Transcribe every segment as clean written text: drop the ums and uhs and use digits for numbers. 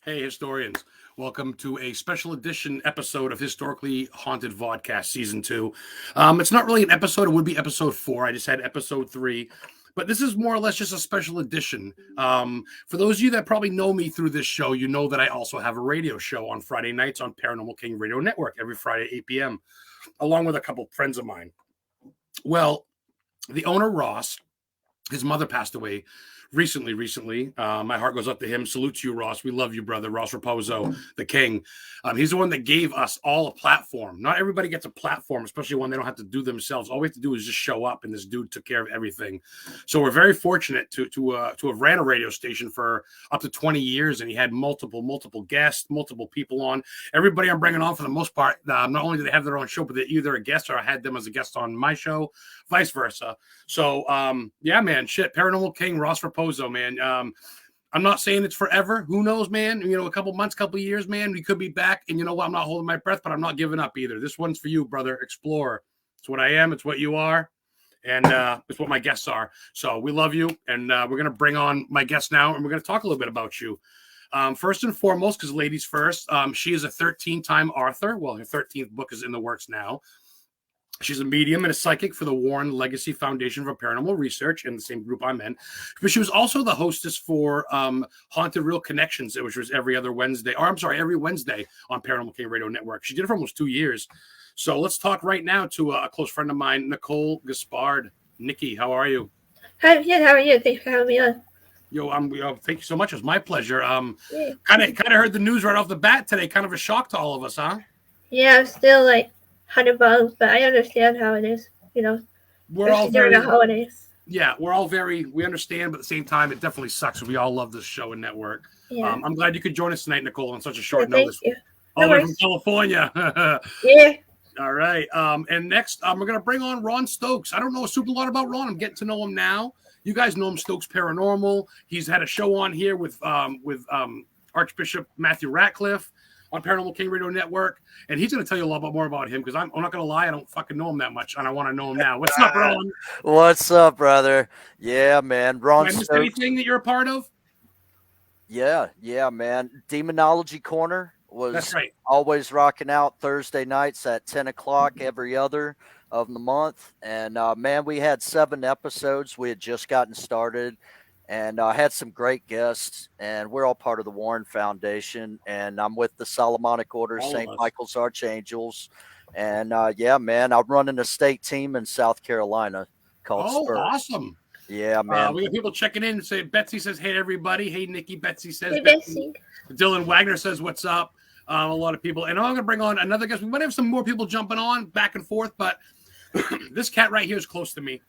Hey, historians. Welcome to a special edition episode of Historically Haunted Vodcast Season 2. It's not really an episode. It would be episode 4. I just had episode 3. But this is more or less just a special edition. For those of you that probably know me through this show, you know that I also have a radio show on Friday nights on Paranormal King Radio Network every Friday, 8 p.m., along with a couple friends of mine. Well, the owner, Ross, his mother passed away recently. My heart goes up to him. Salute to you, Ross. We love you, brother. Ross Raposo, the king. He's the one that gave us all a platform. Not everybody gets a platform, especially when they don't have to do themselves. All we have to do is just show up, and this dude took care of everything. So we're very fortunate to have ran a radio station for up to 20 years, and he had multiple guests, multiple people on. Everybody I'm bringing on, for the most part, not only do they have their own show, but they're either a guest or I had them as a guest on my show, vice versa. So, yeah, man, Paranormal King, Ross Raposo, man. I'm not saying it's forever. Who knows, man? You know, a couple months, couple years, man, we could be back. And you know what? I'm not holding my breath, but I'm not giving up either. This one's for you, brother. Explorer. It's what I am. It's what you are. And it's what my guests are. So we love you. And we're going to bring on my guest now, and we're going to talk a little bit about you. First and foremost, because ladies first, she is a 13-time author. Well, her 13th book is in the works now. She's a medium and a psychic for the Warren Legacy Foundation for Paranormal Research, in the same group I'm in. But she was also the hostess for Haunted Real Connections, which was every Wednesday on Paranormal King Radio Network. She did it for almost 2 years. So let's talk right now to a close friend of mine, Nicole Gaspard. Nikki, how are you? Hi, good. How are you? Thanks for having me on. Thank you so much. It was my pleasure. Kind of heard the news right off the bat today. Kind of a shock to all of us, huh? Yeah, I'm still like 100 bugs, but I understand how it is. You know, we're all during the holidays. Yeah, we understand, but at the same time, it definitely sucks. We all love this show and network. Yeah. I'm glad you could join us tonight, Nicole, on such a short notice. Thank you. All the way from California. Yeah. All right. And next, we're going to bring on Ron Stokes. I don't know a super lot about Ron. I'm getting to know him now. You guys know him, Stokes Paranormal. He's had a show on here with Archbishop Matthew Ratcliffe on Paranormal King Radio Network, and he's going to tell you a lot more about him, because I'm not going to lie, I don't fucking know him that much, and I want to know him now. What's up, Ron? What's up, brother? Yeah, man. Ron Stokes. Anything that you're a part of? Yeah, man. Demonology Corner was That's right. Always rocking out Thursday nights at 10 o'clock every other of the month, and man, we had 7 episodes. We had just gotten started, and I had some great guests, and we're all part of the Warren Foundation, and I'm with the Solomonic Order, St. Michael's Archangels, and yeah, man, I'm running a state team in South Carolina called Spurs. Awesome. Yeah, man. We got people checking in. Say Betsy says, hey, everybody. Hey, Nikki. Betsy says, hey, Betsy. Dylan Wagner says, what's up? A lot of people. And I'm going to bring on another guest. We might have some more people jumping on back and forth, but this cat right here is close to me.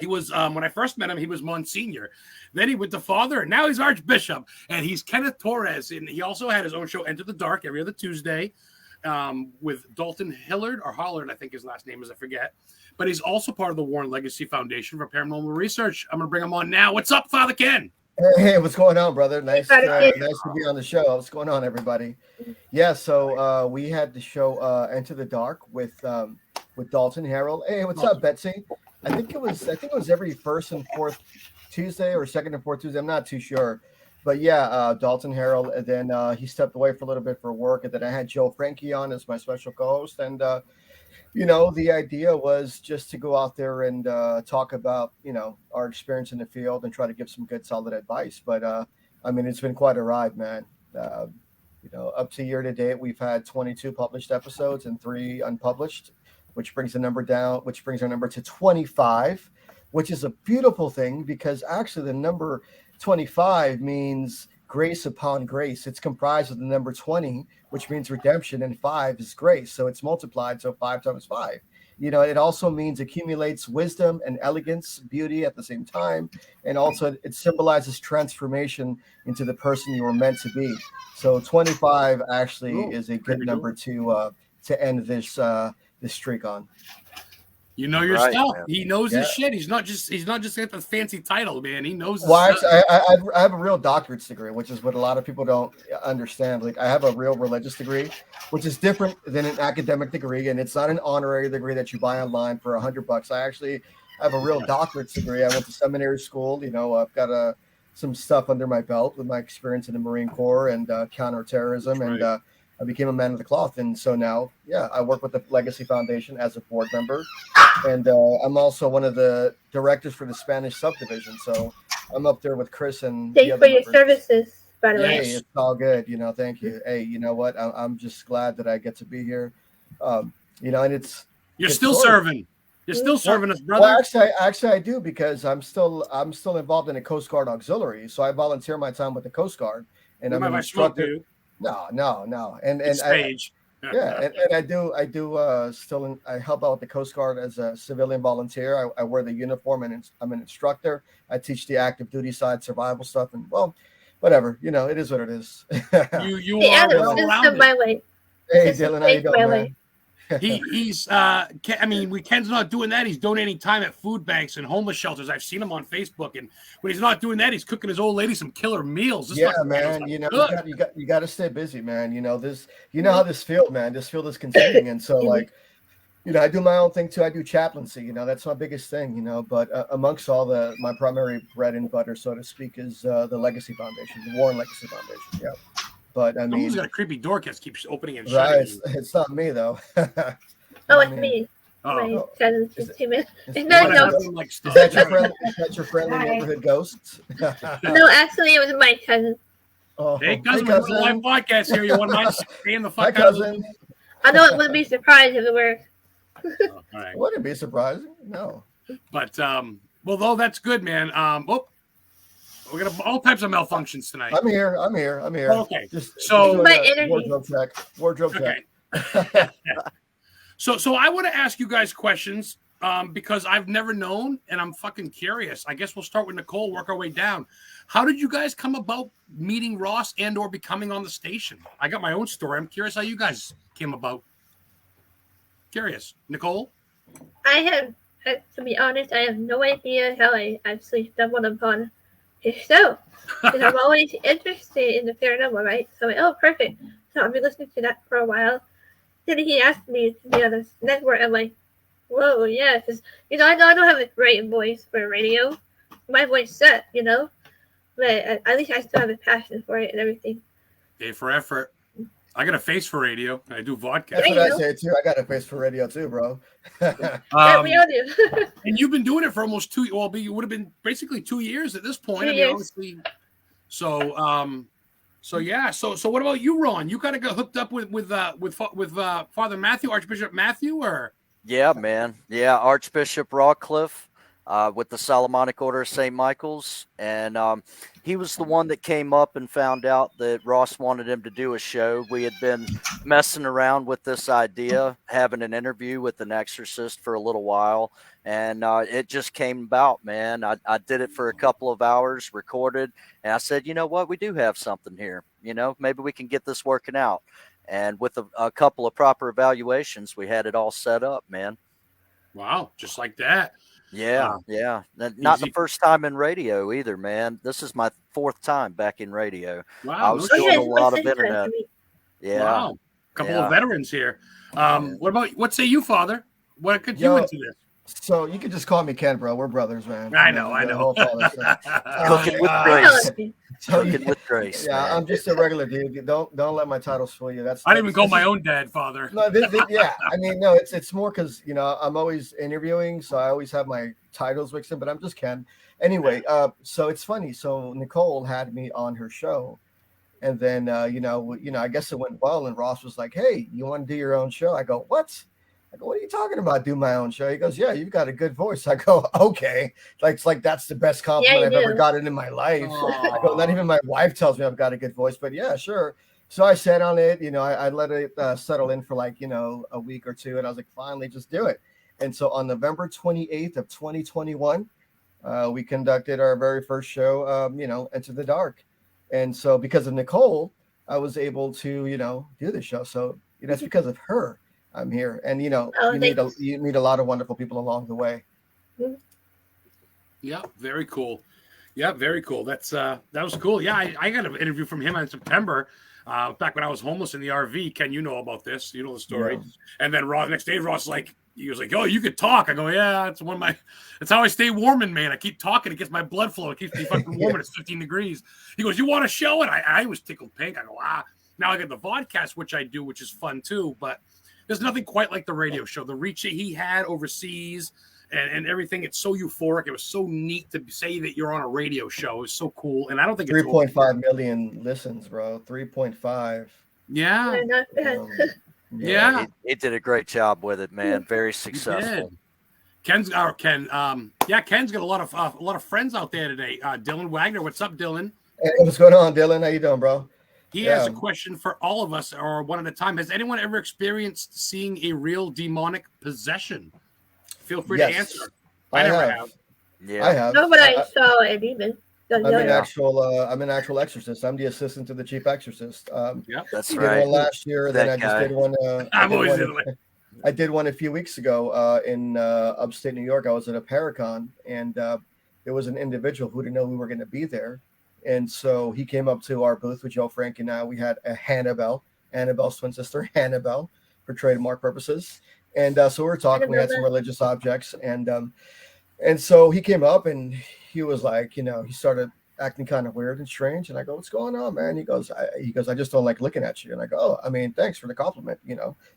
He was, when I first met him, he was Monsignor. Then he went to Father, and now he's Archbishop. And he's KENNETH TORRES. And he also had his own show, Enter the Dark, every other Tuesday with Dalton Hillard, or Hollard, I think his last name is, I forget. But he's also part of the Warren Legacy Foundation for Paranormal Research. I'm going to bring him on now. What's up, Father Ken? Hey, what's going on, brother? Nice to be on the show. What's going on, everybody? Yeah, so we had the show Enter the Dark with Dalton Harold. Hey, what's up, Betsy? I think it was every first and fourth Tuesday or second and fourth Tuesday. I'm not too sure, but yeah, Dalton Harold. And then he stepped away for a little bit for work, and then I had Joe Frankie on as my special co-host. And you know, the idea was just to go out there and talk about, you know, our experience in the field and try to give some good, solid advice. But I mean, it's been quite a ride, man. You know, up to year to date, we've had 22 published episodes and 3 unpublished, which brings our number to 25, which is a beautiful thing, because actually the number 25 means grace upon grace. It's comprised of the number 20, which means redemption, and 5 is grace. So it's multiplied. So 5 times 5. You know, it also means accumulates wisdom and elegance, beauty at the same time. And also it symbolizes transformation into the person you were meant to be. So 25 actually is a good number to end this streak on. You know your stuff. Man. He knows his shit. He's not just got the fancy title, man. He knows his stuff. I have a real doctorate's degree, which is what a lot of people don't understand. Like, I have a real religious degree, which is different than an academic degree, and it's not an honorary degree that you buy online for $100. I actually have a real doctorate's degree. I went to seminary school. You know, I've got a some stuff under my belt with my experience in the Marine Corps and counterterrorism, That's and right. I became a man of the cloth. And so now, yeah, I work with the Legacy Foundation as a board member, and I'm also one of the directors for the Spanish subdivision. So I'm up there with Chris and Thank the you other for your members. services, by the way. Hey, it's all good. Thank you. Hey, you know what? I'm just glad that I get to be here. And it's You're it's still sort of- serving. You're still serving us, brother. Well, actually, I do, because I'm still involved in a Coast Guard auxiliary. So I volunteer my time with the Coast Guard, and You I'm might an have smoked, instructor. dude. No, and It's stage. and I do I help out with the Coast Guard as a civilian volunteer. I wear the uniform, and I'm an instructor. I teach the active duty side, survival stuff, and well, whatever. It is what it is. You The are other well system rounded. my way. Hey, System Dylan, how you takes my doing, way. man? He's Ken's not doing that. He's donating time at food banks and homeless shelters. I've seen him on Facebook, and when he's not doing that, he's cooking his old lady some killer meals. This Yeah, fucking man. guy's good. You got to stay busy, man. This, how this field, man. This field is consuming, and so like, I do my own thing too. I do chaplaincy. That's my biggest thing. But amongst all my primary bread and butter, so to speak, is the Legacy Foundation, the Warren Legacy Foundation. Yeah. But I mean, Someone's got a creepy door that keeps opening and shutting. right? It's not me though. Oh, it's me. Oh, My Oh. cousin's Is just 2 minutes. Is No, What no, happened, like, Is stuff? that your friendly Hi. neighborhood ghosts? no. Actually, it was my cousin. Oh, Hey, cousin, we're doing a live podcast here. You want to mind staying the Hi, fuck out of cousin. I know it wouldn't be surprised if it were. Oh, all right. Would it be surprising? No. But well, though that's good, man. We're gonna all types of malfunctions tonight. I'm here. Okay. Just So- doing My a energy. Wardrobe check. Okay. So I want to ask you guys questions because I've never known, and I'm fucking curious. I guess we'll start with Nicole, work our way down. How did you guys come about meeting Ross and or becoming on the station? I got my own story. I'm curious how you guys came about. Curious, Nicole. To be honest, I have no idea how I actually stumbled upon his show. Because I'm always interested in the paranormal, right? So I'm like, oh, perfect. So I've been listening to that for a while. Then he asked me to be on this network. I'm like, whoa, yeah. Because, I don't have a great voice for radio. My voice sucks, But at least I still have a passion for it and everything. A for effort. I got a face for radio. I do vodka. That's what There I you go. say too. I got a face for radio too, bro. Yeah, we all do. And you've been doing it for almost 2. Well, you would have been basically 2 years at this point. 2 I mean, years. honestly. So yeah. So what about you, Ron? You kind of got hooked up with Father Matthew, Archbishop Matthew, or Yeah, man. Yeah, Archbishop Ratcliffe with the Solomonic Order of St. Michael's. And he was the one that came up and found out that Ross wanted him to do a show. We had been messing around with this idea, having an interview with an exorcist for a little while. And it just came about, man. I did it for a couple of hours, recorded. And I said, you know what? We do have something here. Maybe we can get this working out. And with a couple of proper evaluations, we had it all set up, man. wow, just like that. Yeah, yeah. Not the Easy. first time in radio either, man. This is my 4th time back in radio. Wow, I was no doing shit. a lot of It's interesting internet. to me. Yeah. Wow, couple Yeah. of veterans here. Yeah. What say you, Father? What could you Yo, into this? So you can just call me Ken, bro. We're brothers, man. I know. The whole father stuff. Cooking with Uh, grace. So, Cooking with grace. yeah, man. I'm just a regular dude. Don't let my titles fool you. I didn't even call my own dad Father. No, yeah. I mean, no, it's more because I'm always interviewing, so I always have my titles mixed in. But I'm just Ken. Anyway, so it's funny. So Nicole had me on her show, and then I guess it went well. And Ross was like, "Hey, you want to do your own show?" I go, "What?" I go, "What are you talking about? Do my own show?" He goes, "Yeah, you've got a good voice." I go, "Okay." It's like that's the best compliment Yeah, I've you ever do. gotten in my life. I go, Aw. not even my wife tells me I've got a good voice, but yeah, sure. So I sat on it, I let it settle in for like, a week or two. And I was like, finally, just do it. And so on November 28th of 2021, we conducted our very first show, Into the Dark. And so because of Nicole, I was able to, do the show. So it's because of her I'm here. And, Oh, you meet a lot of wonderful people along the way. Yeah, very cool. Yeah, very cool. That was cool. Yeah, I got an interview from him in September, back when I was homeless in the RV. Ken, you know about this. You know the story. Yeah. And then next day, Ross like, He was like, "Oh, you could talk." I go, "Yeah, it's one of my. That's how I stay warm in Maine. I keep talking. It gets my blood flow. It keeps me fucking warm. And it's 15 degrees." He goes, "You want to show it?" I was tickled pink. I go, Now I get the vodcast, which I do, which is fun too. But there's nothing quite like the radio show. The reach that he had overseas and everything. It's so euphoric. It was so neat to say that you're on a radio show. It was so cool. And I don't think it's 3.5 million listens, bro. 3.5. Yeah. Not bad. Yeah. He did a great job with it, man. Very successful. Ken's got a lot of friends out there today. Dylan Wagner, what's up, Dylan? Hey, what's going on, Dylan? How you doing, bro? He has a question for all of us, or one at a time. Has anyone ever experienced seeing a real demonic possession? Feel free to answer. I never have. Yeah, I have. No, but I saw a demon. I'm an actual exorcist. I'm the assistant to the chief exorcist. That's I did right. one last year, then I just did one. I did one a few weeks ago in upstate New York. I was at a Paracon, and there was an individual who didn't know we were going to be there, and so he came up to our booth with Joe Frank and I. We had a Annabelle's twin sister, Annabelle, for trademark purposes, and so we were talking. We had some religious objects, and so he came up and he was like, he started acting kind of weird and strange. And I go, "What's going on, man?" He goes, "I just don't like looking at you." And I go, "Oh, I mean, thanks for the compliment.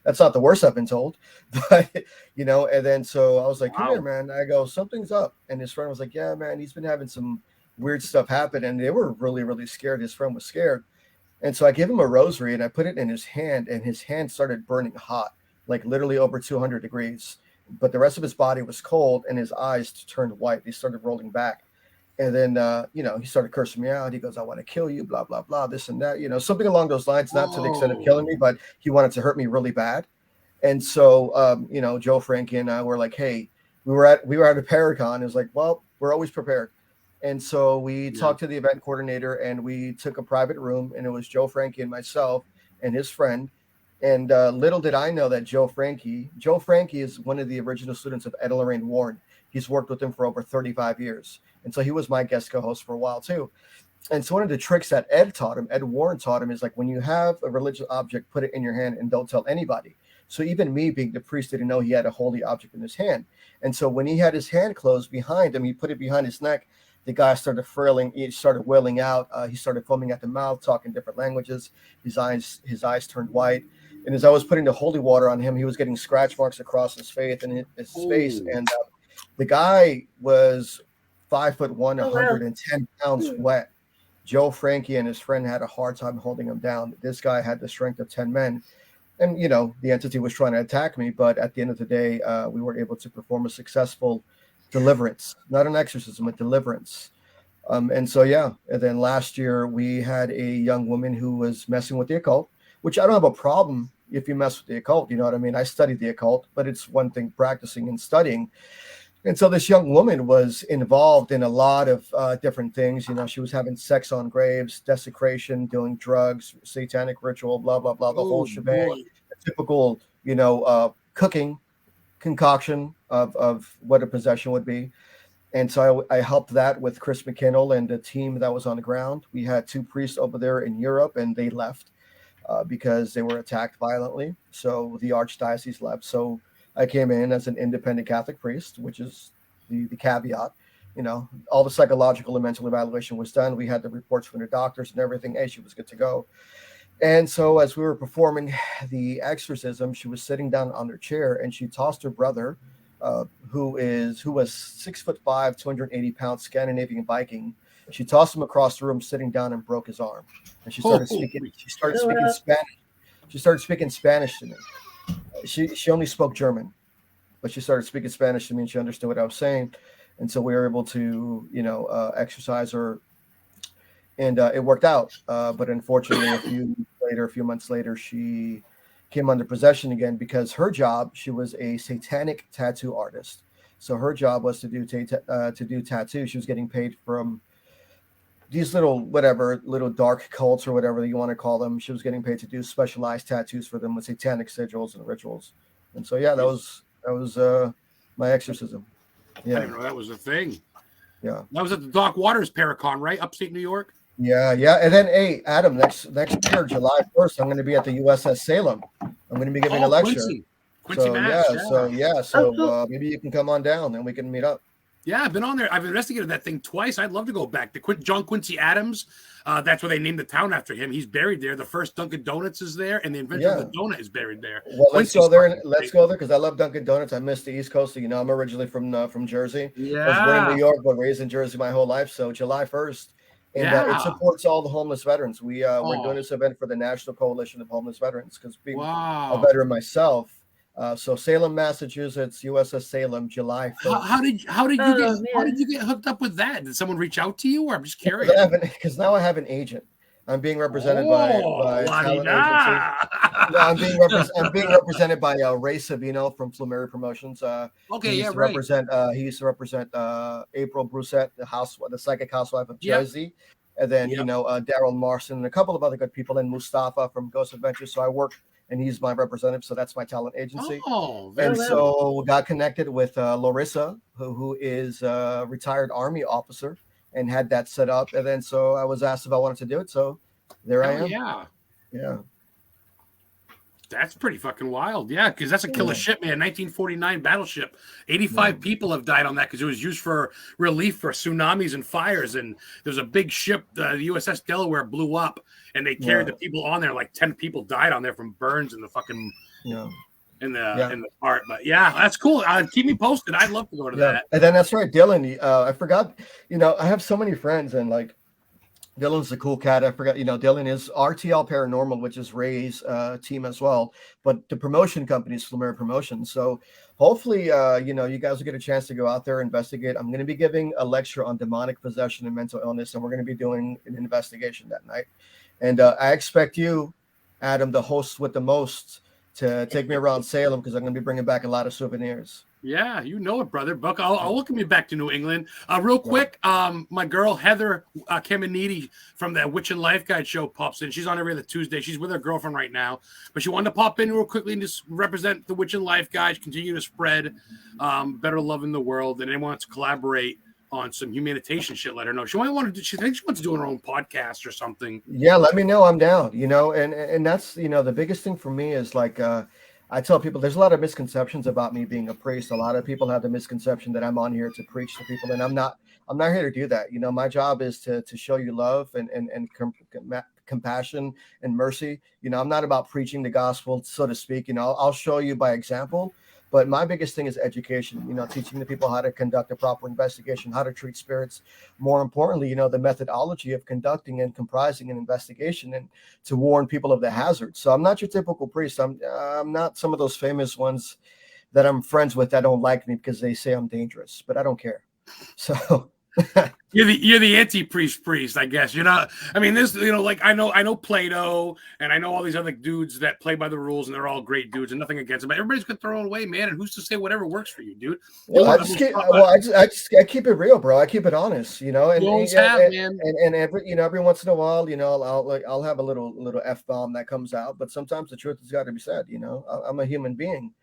That's not the worst I've been told." But, and then so I was like, "Come here, man." I go, "Something's up." And his friend was like, "Yeah, man, he's been having some weird stuff happen." And they were really, really scared. His friend was scared. And so I gave him a rosary and I put it in his hand, and his hand started burning hot, like literally over 200 degrees. But the rest of his body was cold and his eyes turned white. They started rolling back. And then, he started cursing me out. He goes, "I want to kill you, blah, blah, blah, this and that," something along those lines, not to the extent of killing me, but he wanted to hurt me really bad. And so, Joe Frankie and I were like, "Hey," we were at a Paracon. It was like, "Well, we're always prepared." And so we talked to the event coordinator and we took a private room, and it was Joe Frankie and myself and his friend. And little did I know that Joe Frankie is one of the original students of Ed and Lorraine Warren. He's worked with him for over 35 years. And so he was my guest co-host for a while too. And so one of the tricks that Ed Warren taught him is like, when you have a religious object, put it in your hand and don't tell anybody. So even me being the priest didn't know he had a holy object in his hand. And so when he had his hand closed behind him, he put it behind his neck. The guy started he started wailing out. He started foaming at the mouth, talking different languages. His eyes turned white. And as I was putting the holy water on him, he was getting scratch marks across his face and his face. And the guy was 5'1", 110 pounds wet. Joe Frankie and his friend had a hard time holding him down. This guy had the strength of 10 men. And, the entity was trying to attack me. But at the end of the day, we were able to perform a successful deliverance, not an exorcism, a deliverance. And so, and then last year we had a young woman who was messing with the occult, which I don't have a problem if you mess with the occult. You know what I mean? I studied the occult, but it's one thing practicing and studying. And so this young woman was involved in a lot of different things. She was having sex on graves, desecration, doing drugs, satanic ritual, blah, blah, blah, the whole shebang. Typical, cooking concoction of what a possession would be. And so I helped that with Chris McKinnell and the team that was on the ground. We had 2 priests over there in Europe, and they left because they were attacked violently. So the archdiocese left. So I came in as an independent Catholic priest, which is the caveat. All the psychological and mental evaluation was done. We had the reports from the doctors and everything. Hey, she was good to go. And so as we were performing the exorcism, she was sitting down on her chair, and she tossed her brother, who was 6'5", 280 pounds, Scandinavian Viking. She tossed him across the room, sitting down, and broke his arm. And she started speaking. She started speaking Spanish. She started speaking Spanish to me. She only spoke German, but she started speaking Spanish to me, and she understood what I was saying. And so we were able to, exorcise her, and it worked out. But unfortunately, a few months later, she came under possession again because her job, she was a satanic tattoo artist. So her job was to do tattoos. She was getting paid from these little dark cults or whatever you want to call them. She was getting paid to do specialized tattoos for them with satanic sigils and rituals. And so, that was my exorcism. Yeah. I didn't know that was a thing. Yeah. That was at the Doc Waters Paracon, right? Upstate New York. Yeah. And then, hey, Adam, next year, July 1st, I'm going to be at the USS Salem. I'm going to be giving a lecture. Quincy, Mass. So cool. maybe you can come on down and we can meet up. Yeah, I've been on there. I've investigated that thing twice. I'd love to go back. John Quincy Adams, that's where they named the town after him. He's buried there. The first Dunkin' Donuts is there, and the inventor of the donut is buried there. Well, let's go there because I love Dunkin' Donuts. I miss the East Coast. So, I'm originally from Jersey. Yeah. I was born in New York, but raised in Jersey my whole life. So July 1st. And it supports all the homeless veterans. We're doing this event for the National Coalition of Homeless Veterans because being a veteran myself. So Salem, Massachusetts, USS Salem, July 1st. How did you get hooked up with that? Did someone reach out to you, or I'm just curious? Because now I have an agent. I'm being represented by talent agency. No, I'm being represented by Ray Savino from Flumeri Promotions. He used to represent April Brusette, the psychic housewife of Jersey. And then Daryl Marson and a couple of other good people, and Mustafa from Ghost Adventures. So I work. And he's my representative, so that's my talent agency. So got connected with Larissa, who is a retired Army officer, and had that set up. And then so I was asked if I wanted to do it. So there I am. Yeah. That's pretty fucking wild. Yeah, because that's a killer ship, man. 1949 battleship. 85 people have died on that because it was used for relief for tsunamis and fires. And there's a big ship, the USS Delaware, blew up, and they carried the people on there. Like 10 people died on there from burns in the fucking in the part. But yeah, that's cool. Keep me posted. I'd love to go to that. And then that's right, Dylan. I forgot. I have so many friends, and like. Dylan's a cool cat. I forgot, Dylan is RTL Paranormal, which is Ray's team as well. But the promotion company is Flumeri Promotions. So hopefully, you guys will get a chance to go out there, investigate. I'm going to be giving a lecture on demonic possession and mental illness, and we're going to be doing an investigation that night. And I expect you, Adam, the host with the most, to take me around Salem because I'm going to be bringing back a lot of souvenirs. Yeah, you know it, brother. Buck, I'll welcome you back to New England. Real quick, my girl Heather Caminiti from the Witch and Life Guide show pops in. She's on every other Tuesday. She's with her girlfriend right now, but she wanted to pop in real quickly and just represent the Witch and Life Guide, continue to spread better love in the world, and anyone wants to collaborate on some humanitarian shit, let her know. She thinks she wants to do her own podcast or something. Yeah, let me know. I'm down. And that's the biggest thing for me is like I tell people there's a lot of misconceptions about me being a priest. A lot of people have the misconception that I'm on here to preach to people, and I'm not here to do that. My job is to show you love and compassion and mercy. I'm not about preaching the gospel, so to speak. I'll show you by example. But my biggest thing is education, teaching the people how to conduct a proper investigation, how to treat spirits. More importantly, the methodology of conducting and comprising an investigation and to warn people of the hazards. So I'm not your typical priest. I'm not some of those famous ones that I'm friends with that don't like me because they say I'm dangerous, but I don't care. So You're the anti-priest, I guess. I mean, this, like I know Plato, and I know all these other dudes that play by the rules, and they're all great dudes, and nothing against them. But everybody's got their own way, man. And who's to say whatever works for you, dude? Well, I keep it real, bro. I keep it honest, and every once in a while, I'll have a little F-bomb that comes out, but sometimes the truth has got to be said. I'm a human being.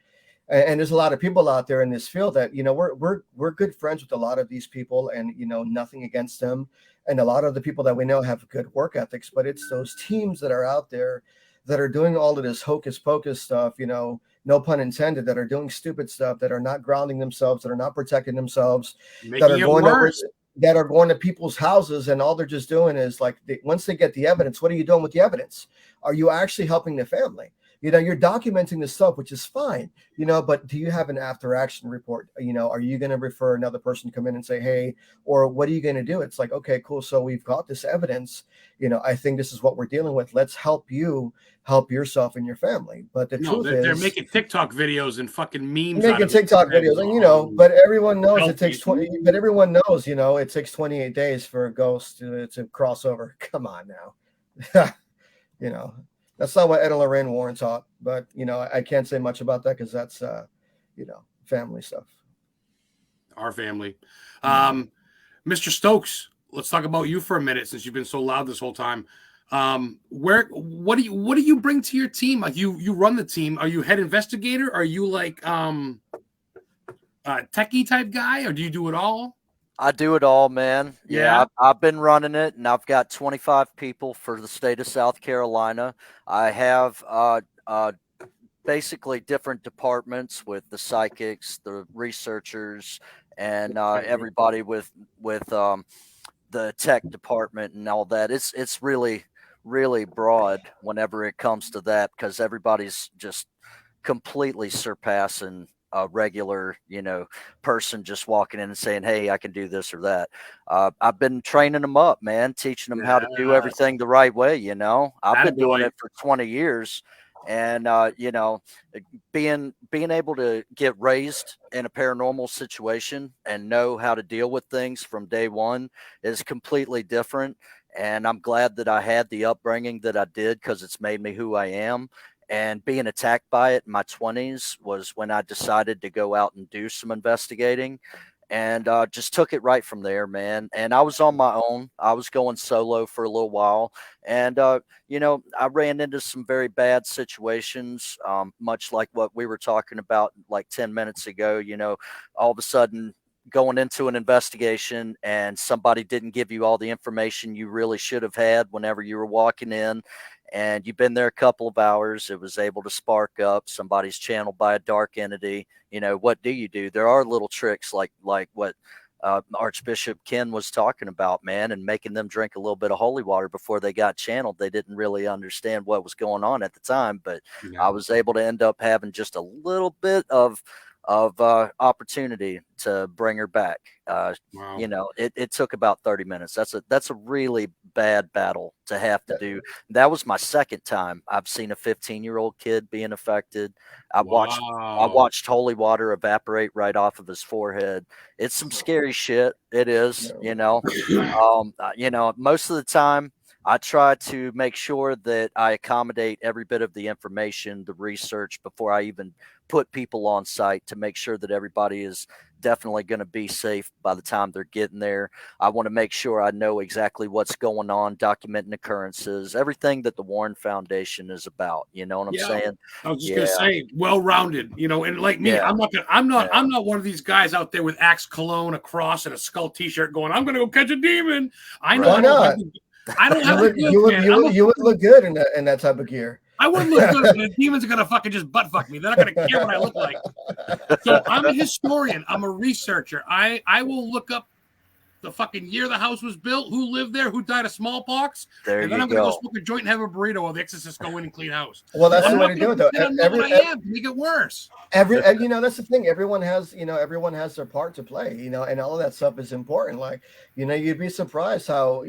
And there's a lot of people out there in this field that, we're good friends with a lot of these people and, nothing against them. And a lot of the people that we know have good work ethics, but it's those teams that are out there that are doing all of this hocus pocus stuff, no pun intended, that are doing stupid stuff, that are not grounding themselves, that are not protecting themselves, that are going to people's houses. And all they're just doing is like, once they get the evidence, what are you doing with the evidence? Are you actually helping the family? You're documenting this stuff, which is fine, but do you have an after action report? Are you going to refer another person to come in and say, hey, or what are you going to do? It's like, okay, cool. So we've got this evidence. I think this is what we're dealing with. Let's help you help yourself and your family. But the truth is they're making TikTok videos and fucking memes. Making TikTok videos, and but everyone knows it takes 20. But everyone knows, it takes 28 days for a ghost to cross over. Come on now, That's not what Ed and Lorraine Warren taught, but I can't say much about that because that's family stuff. Our family. Mr. Stokes, let's talk about you for a minute since you've been so loud this whole time. What do you bring to your team? Like you run the team. Are you head investigator? Are you like a techie type guy, or do you do it all? I do it all, man. Yeah, I've been running it, and I've got 25 people for the state of South Carolina. I have basically different departments with the psychics, the researchers, and everybody with the tech department and all that. It's really broad whenever it comes to that, because everybody's just completely surpassing a regular, person just walking in and saying, "Hey, I can do this or that." I've been training them up, man, teaching them how to do everything the right way. I've been doing it for 20 years, and being able to get raised in a paranormal situation and know how to deal with things from day one is completely different. And I'm glad that I had the upbringing that I did, because it's made me who I am. And being attacked by it in my 20s was when I decided to go out and do some investigating, and just took it right from there, man. And I was on my own. I was going solo for a little while. And, I ran into some very bad situations, much like what we were talking about like 10 minutes ago. All of a sudden, going into an investigation and somebody didn't give you all the information you really should have had whenever you were walking in, and you've been there a couple of hours, it was able to spark up. Somebody's channeled by a dark entity. What do? There are little tricks like what Archbishop Ken was talking about, man, and making them drink a little bit of holy water before they got channeled. They didn't really understand what was going on at the time, but I was able to end up having just a little bit of opportunity to bring her back. Wow. It took about 30 minutes. That's a really bad battle to have to do. That was my second time I've seen a 15-year-old kid being affected. I watched holy water evaporate right off of his forehead. It's some scary shit. It is, most of the time I try to make sure that I accommodate every bit of the information, the research, before I even put people on site, to make sure that everybody is definitely going to be safe by the time they're getting there. I want to make sure I know exactly what's going on, documenting occurrences, everything that the Warren Foundation is about. You know what I'm saying? I was just gonna say, well-rounded. And like me, I'm not one of these guys out there with Axe cologne, a cross, and a skull T-shirt going, "I'm gonna go catch a demon." I know. Why not? I don't have you would look good in that type of gear. I wouldn't look good. The demons are gonna fucking just butt fuck me. They're not gonna care what I look like. So I'm a historian. I'm a researcher. I will look up the fucking year the house was built, who lived there, who died of smallpox, and then I'm gonna go smoke a joint and have a burrito while the exorcists go in and clean house. Well, that's the way to do it, though. Make it worse. That's the thing. Everyone has their part to play. And all of that stuff is important. Like, you'd be surprised how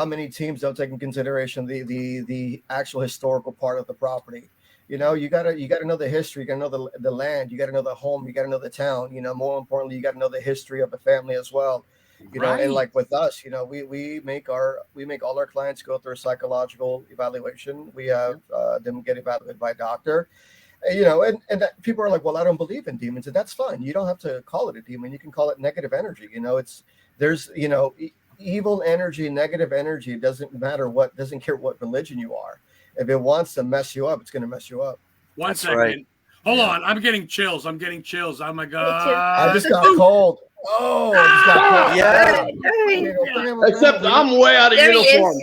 many teams don't take in consideration the actual historical part of the property. You gotta know the history, you gotta know the land, you gotta know the home, you gotta know the town. More importantly, you gotta know the history of the family as well. And like with us, we make all our clients go through a psychological evaluation. We have them get evaluated by a doctor. And that people are like, "Well, I don't believe in demons," and that's fine. You don't have to call it a demon. You can call it negative energy. There's evil energy, negative energy, doesn't care what religion you are. If it wants to mess you up, it's going to mess you up. One second. Right. Hold on. I'm getting chills. Oh my God. I just got cold. Oh, yeah. Except I'm way out of uniform.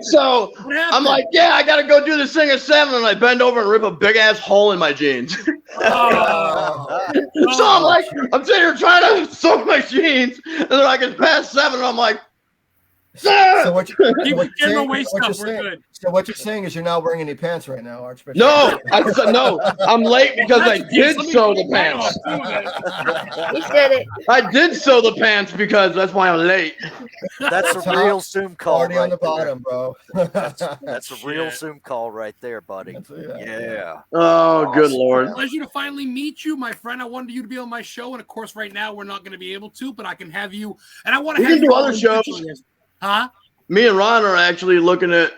So I'm like, I got to go do this thing at 7, and I bend over and rip a big ass hole in my jeans. So I'm like, I'm sitting here trying to sew my jeans, and then it's past 7, and I'm like, So what you're saying is you're not wearing any pants right now, Archbishop. No, I'm late because I did sew the pants. You said it. I did sew the pants because that's why I'm late. That's a real Zoom call. Party on the bottom, bro. That's a real Zoom call right there, buddy. Yeah. Oh, good Lord. Pleasure to finally meet you, my friend. I wanted you to be on my show, and of course, right now we're not going to be able to, but I can have you. And I want to have you do other shows. Huh? Me and Ron are actually looking at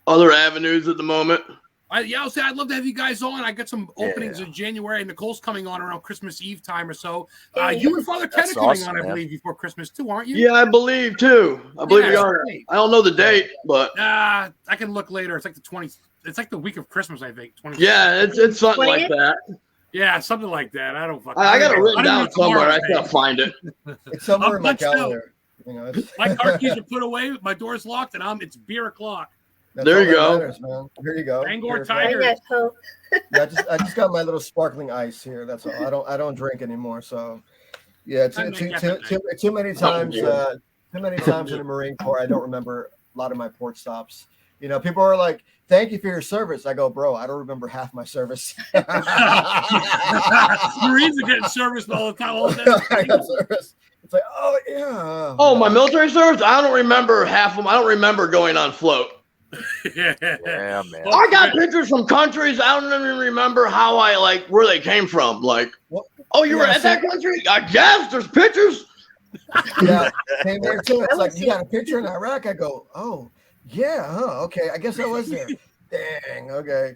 other avenues at the moment. I'll say I'd love to have you guys on. I got some openings in January. Nicole's coming on around Christmas Eve time or so. You and Father Ken are coming on, I believe, before Christmas too, aren't you? Yeah, I believe too. I believe we are. Great. I don't know the date, but I can look later. It's like the 20th. It's like the week of Christmas, I think. 20th. Yeah, it's something 20th? Like that. Yeah, something like that. I don't fucking. I got it written down somewhere. I can't find it. It's somewhere in my calendar. My car keys are put away, my door's locked, and it's beer o'clock. There you go. Matters, man. Here you go. Bangor Here's Tigers. I hope. Yeah, I just got my little sparkling ice here. That's all. I don't drink anymore. So, yeah, too many times. Too many times in the Marine Corps, I don't remember a lot of my port stops. You know, people are like, "Thank you for your service." I go, "Bro, I don't remember half my service." Marines are getting service all the time. I got service. It's like, oh yeah. Oh, my military service? I don't remember half of them. I don't remember going on float. Yeah, man. I got pictures from countries. I don't even remember how where they came from. Like, oh, you were at that country? I guess there's pictures. Yeah, same there too. It's like, you got a picture in Iraq. I go, oh yeah, huh? Okay, I guess I was there. Dang, okay.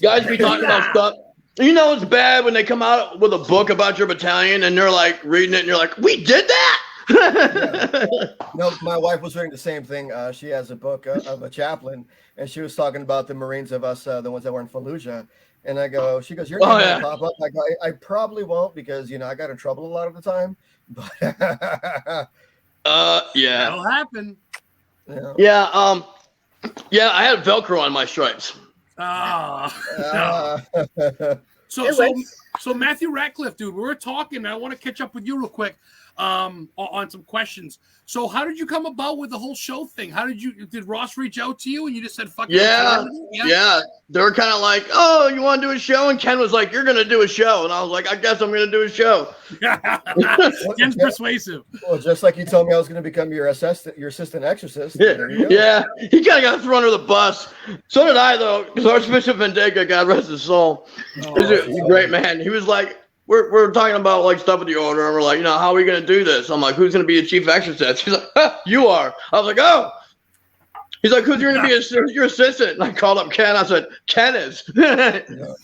Guys be talking about stuff. You know it's bad when they come out with a book about your battalion and they're like reading it and you're like, we did that? Yeah. No, my wife was reading the same thing. She has a book of a chaplain, and she was talking about the Marines of us, the ones that were in Fallujah. And I go, she goes, "Your name won't pop up." I go, I probably won't, because I got in trouble a lot of the time. But yeah, that'll happen. Yeah, I had Velcro on my stripes. So Matthew Ratcliffe, dude, we were talking. I want to catch up with you real quick on some questions. So how did you come about with the whole show thing? Did Ross reach out to you and you just said, fuck it? Yeah. They were kind of like, oh, you want to do a show? And Ken was like, you're going to do a show. And I was like, I guess I'm going to do a show. Ken's persuasive. Well, just like you told me I was going to become your assistant exorcist. Yeah. He kind of got thrown under the bus. So did I, though, because Archbishop Vendega, God rest his soul, he's a great man. He was like, we're talking about like stuff with the order, and we're like, how are we going to do this? I'm like, who's going to be a chief exorcist? He's like, you are. I was like, oh. He's like, who's going to be your assistant? And I called up Ken. I said, Ken is.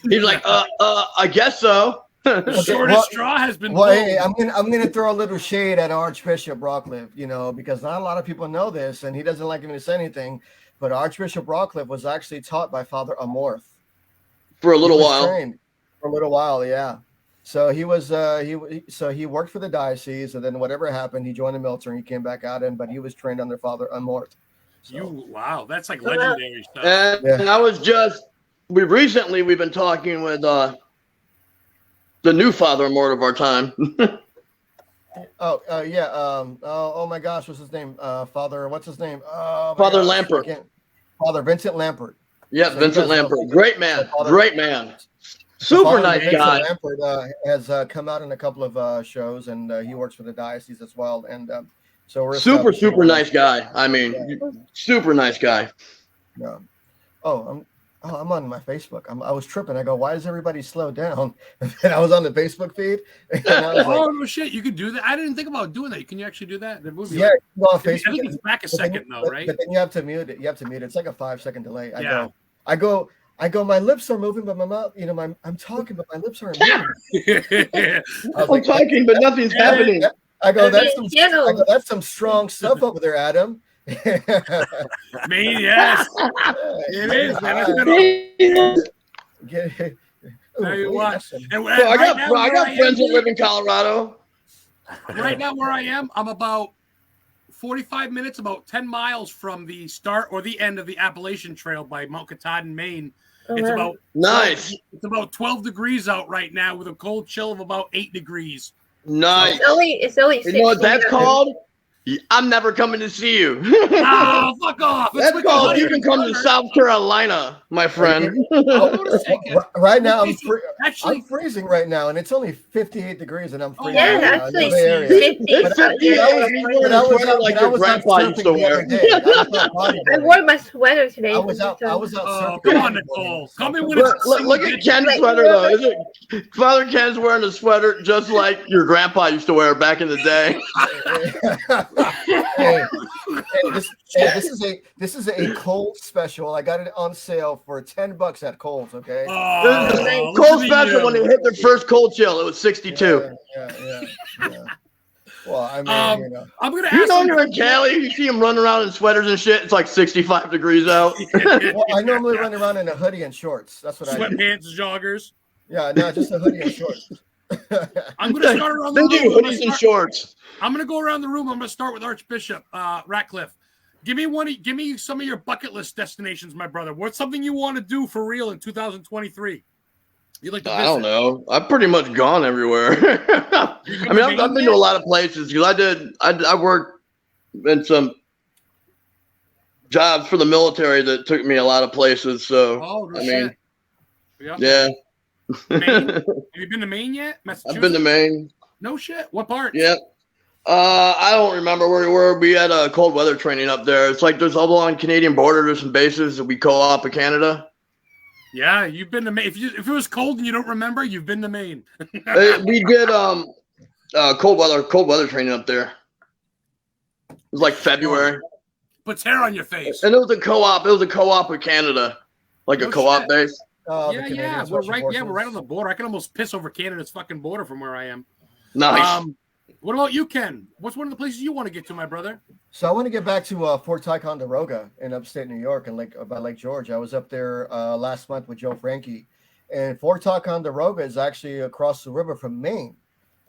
He's like, I guess so. The shortest straw has been. Well, hey, I'm gonna throw a little shade at Archbishop Ratcliffe, because not a lot of people know this, and he doesn't like me to say anything, but Archbishop Ratcliffe was actually taught by Father Amorth for a little while. For a little while, yeah. So he was he worked for the diocese, and then whatever happened, he joined the military. He came back out, but he was trained under Father Amorth. So. Wow, that's like legendary stuff. And I was we've been talking with the new Father Amorth of our time. Oh my gosh, what's his name? What's his name? Father Lampert. Father Vincent Lampert. Yeah, so Vincent Lampert. Great man. Great man. Super nice guy. Lampert has come out in a couple of shows, and he works for the diocese as well. And so we're super nice guy. I mean, super nice guy. Yeah. I'm on my Facebook. I was tripping. I go, why does everybody slow down? And I was on the Facebook feed. And I was no shit, you can do that. I didn't think about doing that. Can you actually do that? Yeah, you go on Facebook. I think it's back a second though, right? But then you have to mute it. It's like a 5-second delay. I go, my lips are moving, but my mouth, I'm talking, but my lips aren't moving. I'm talking, but nothing's happening. I go, that's some strong stuff over there, Adam. Me, yes. It is, man. Tell you what. I got friends that live in Colorado. Right now, where I am, I'm about 45 minutes, about 10 miles from the start or the end of the Appalachian Trail by Mount Katahdin, Maine. It's about It's about 12 degrees out right now with a cold chill of about 8 degrees. Nice. It's only you know what that's called? I'm never coming to see you. Oh, fuck off. That's called you can come to South Carolina, my friend. Right now, I'm freezing right now, and it's only 58 degrees, and I'm freezing. Yeah, actually, it's 50. Like your grandpa used to wear. I wore my sweater today. I was out. Come on, Nicole. Come in with look at Ken's sweater, though. Is it Father Ken's wearing a sweater just like your grandpa used to wear back in the day? This is a Kohl's special. I got it on sale for $10 at Kohl's. Okay. Kohl's special when they hit their first cold chill. It was 62. Yeah. Well, I mean, I'm gonna ask. You're in Cali. You see them running around in sweaters and shit. It's like 65 degrees out. Well, I normally run around in a hoodie and shorts. That's what I do. Sweatpants, joggers. Yeah, no, just a hoodie and shorts. I'm gonna start around the room. Hoodies and shorts. I'm gonna go around the room. I'm gonna start with Archbishop Ratcliffe. Give me some of your bucket list destinations, my brother. What's something you want to do for real in 2023? You like to visit? I don't know. I've pretty much gone everywhere. I mean, I've been to a lot of places because I worked in some jobs for the military that took me a lot of places. So, shit. Yeah. Maine? Have you been to Maine yet? I've been to Maine. No shit. What part? Yeah. I don't remember where we were. We had a cold weather training up there. It's like there's all along Canadian border. There's some bases that we co-op in Canada. Yeah, you've been to Maine. If it was cold and you don't remember, you've been to Maine. We did cold weather training up there. It was like February. Puts hair on your face. And it was a co-op. It was a co-op with Canada, like a co-op base. Yeah. We're right on the border. I can almost piss over Canada's fucking border from where I am. Nice. What about you, Ken? What's one of the places you want to get to, my brother? So I want to get back to Fort Ticonderoga in upstate New York and by Lake George. I was up there last month with Joe Frankie, and Fort Ticonderoga is actually across the river from Maine.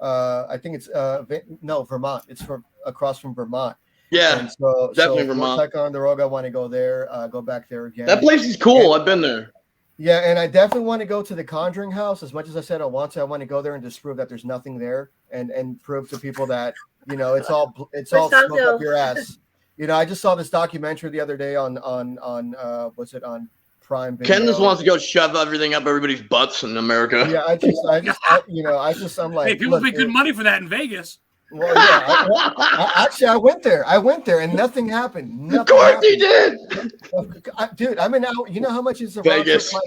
I think it's Vermont. It's across from Vermont. Yeah, and so definitely Vermont. Fort Ticonderoga, I want to go there. Go back there again. That place is cool. I've been there. Yeah, and I definitely want to go to the Conjuring House. As much as I said I want to go there and just prove that there's nothing there, and prove to people that it's all smoke up your ass. I just saw this documentary the other day on what's it on Prime Video. Ken just wants to go shove everything up everybody's butts in America. Yeah, I'm like, hey, people pay good money for that in Vegas. Well, yeah, actually, I went there and nothing happened. Of course he did. Dude, I mean, you know how much is a Vegas? round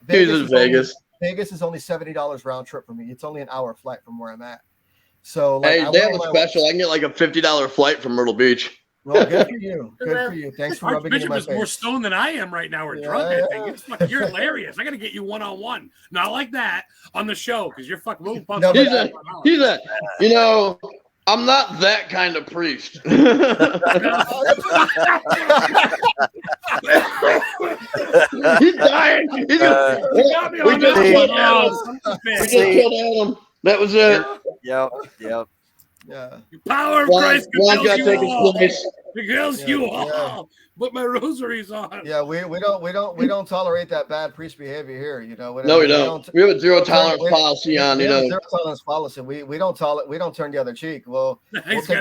trip? Vegas. Vegas is only $70 round trip for me. It's only an hour flight from where I'm at. So, hey, they have a special. I can get like a $50 flight from Myrtle Beach. Well, good for you. Good for you. Thanks for rubbing it in my face. Archbishop is more stoned than I am right now, or drunk. I think you're hilarious. I got to get you one-on-one, not like that on the show because you're fucking. I'm not that kind of priest. He's dying. We just killed Adam. That was it. Yep. Yeah. The power of Christ compels you all. Because you all put my rosaries on. Yeah, we don't tolerate that bad priest behavior here. We don't. We have a zero tolerance policy on. Zero tolerance policy. We don't turn the other cheek. We'll take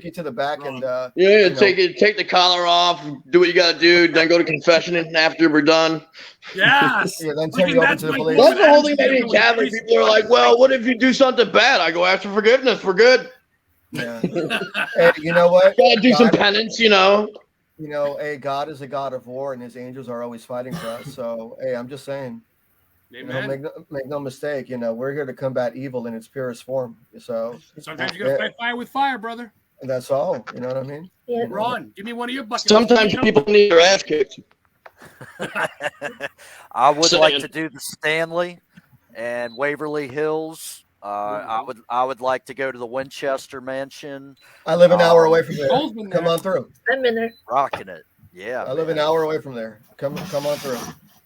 you to the back and take the collar off. Do what you got to do. Then go to confession after we're done. Yes. Yeah, then turn you over to the police. That's the whole thing. Maybe Catholic people are like, well, what if you do something bad? I go ask for forgiveness. We're good. Yeah. And you know what? Gotta do some penance, hey, God is a God of war, and His angels are always fighting for us. So, hey, I'm just saying, make no mistake. We're here to combat evil in its purest form. So sometimes you gotta fight fire with fire, brother. And that's all. You know what I mean? Yeah. Ron, give me one of your buckets. Sometimes people need their ass kicked. I would like to do the Stanley and Waverly Hills. I would like to go to the Winchester Mansion. I live an hour away from there. Come on through. I'm in there. Rocking it. Yeah. I live an hour away from there. Come on through.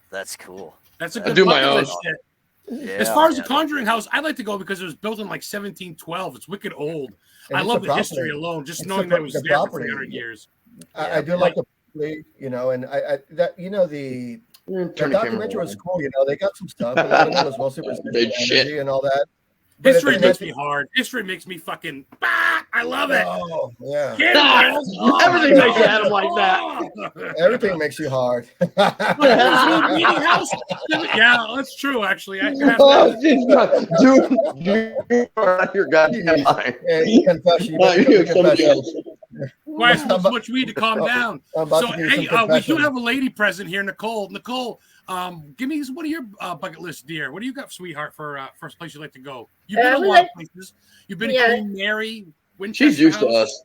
That's cool. That's a good I do my own. Yeah, as far as the Conjuring House, I'd like to go because it was built in like 1712. It's wicked old. And I love the history alone, just knowing that it was there for 300 years. I do like the and the documentary was cool. They got some stuff. A lot of it was mostly energy and all that. History makes me hard. History makes me fucking. I love it. Oh, yeah. Everything makes Adam like that. Everything makes you hard. Yeah, that's true. Actually, You're goddamn lying. Confession. Why I smoke so much weed to calm down? So, hey, we do have a lady present here, Nicole. Nicole, give me one of your bucket list, dear. What do you got, sweetheart, for first place you'd like to go? You've been a lot of places. You've been to Queen Mary, Winchester. She's used to us.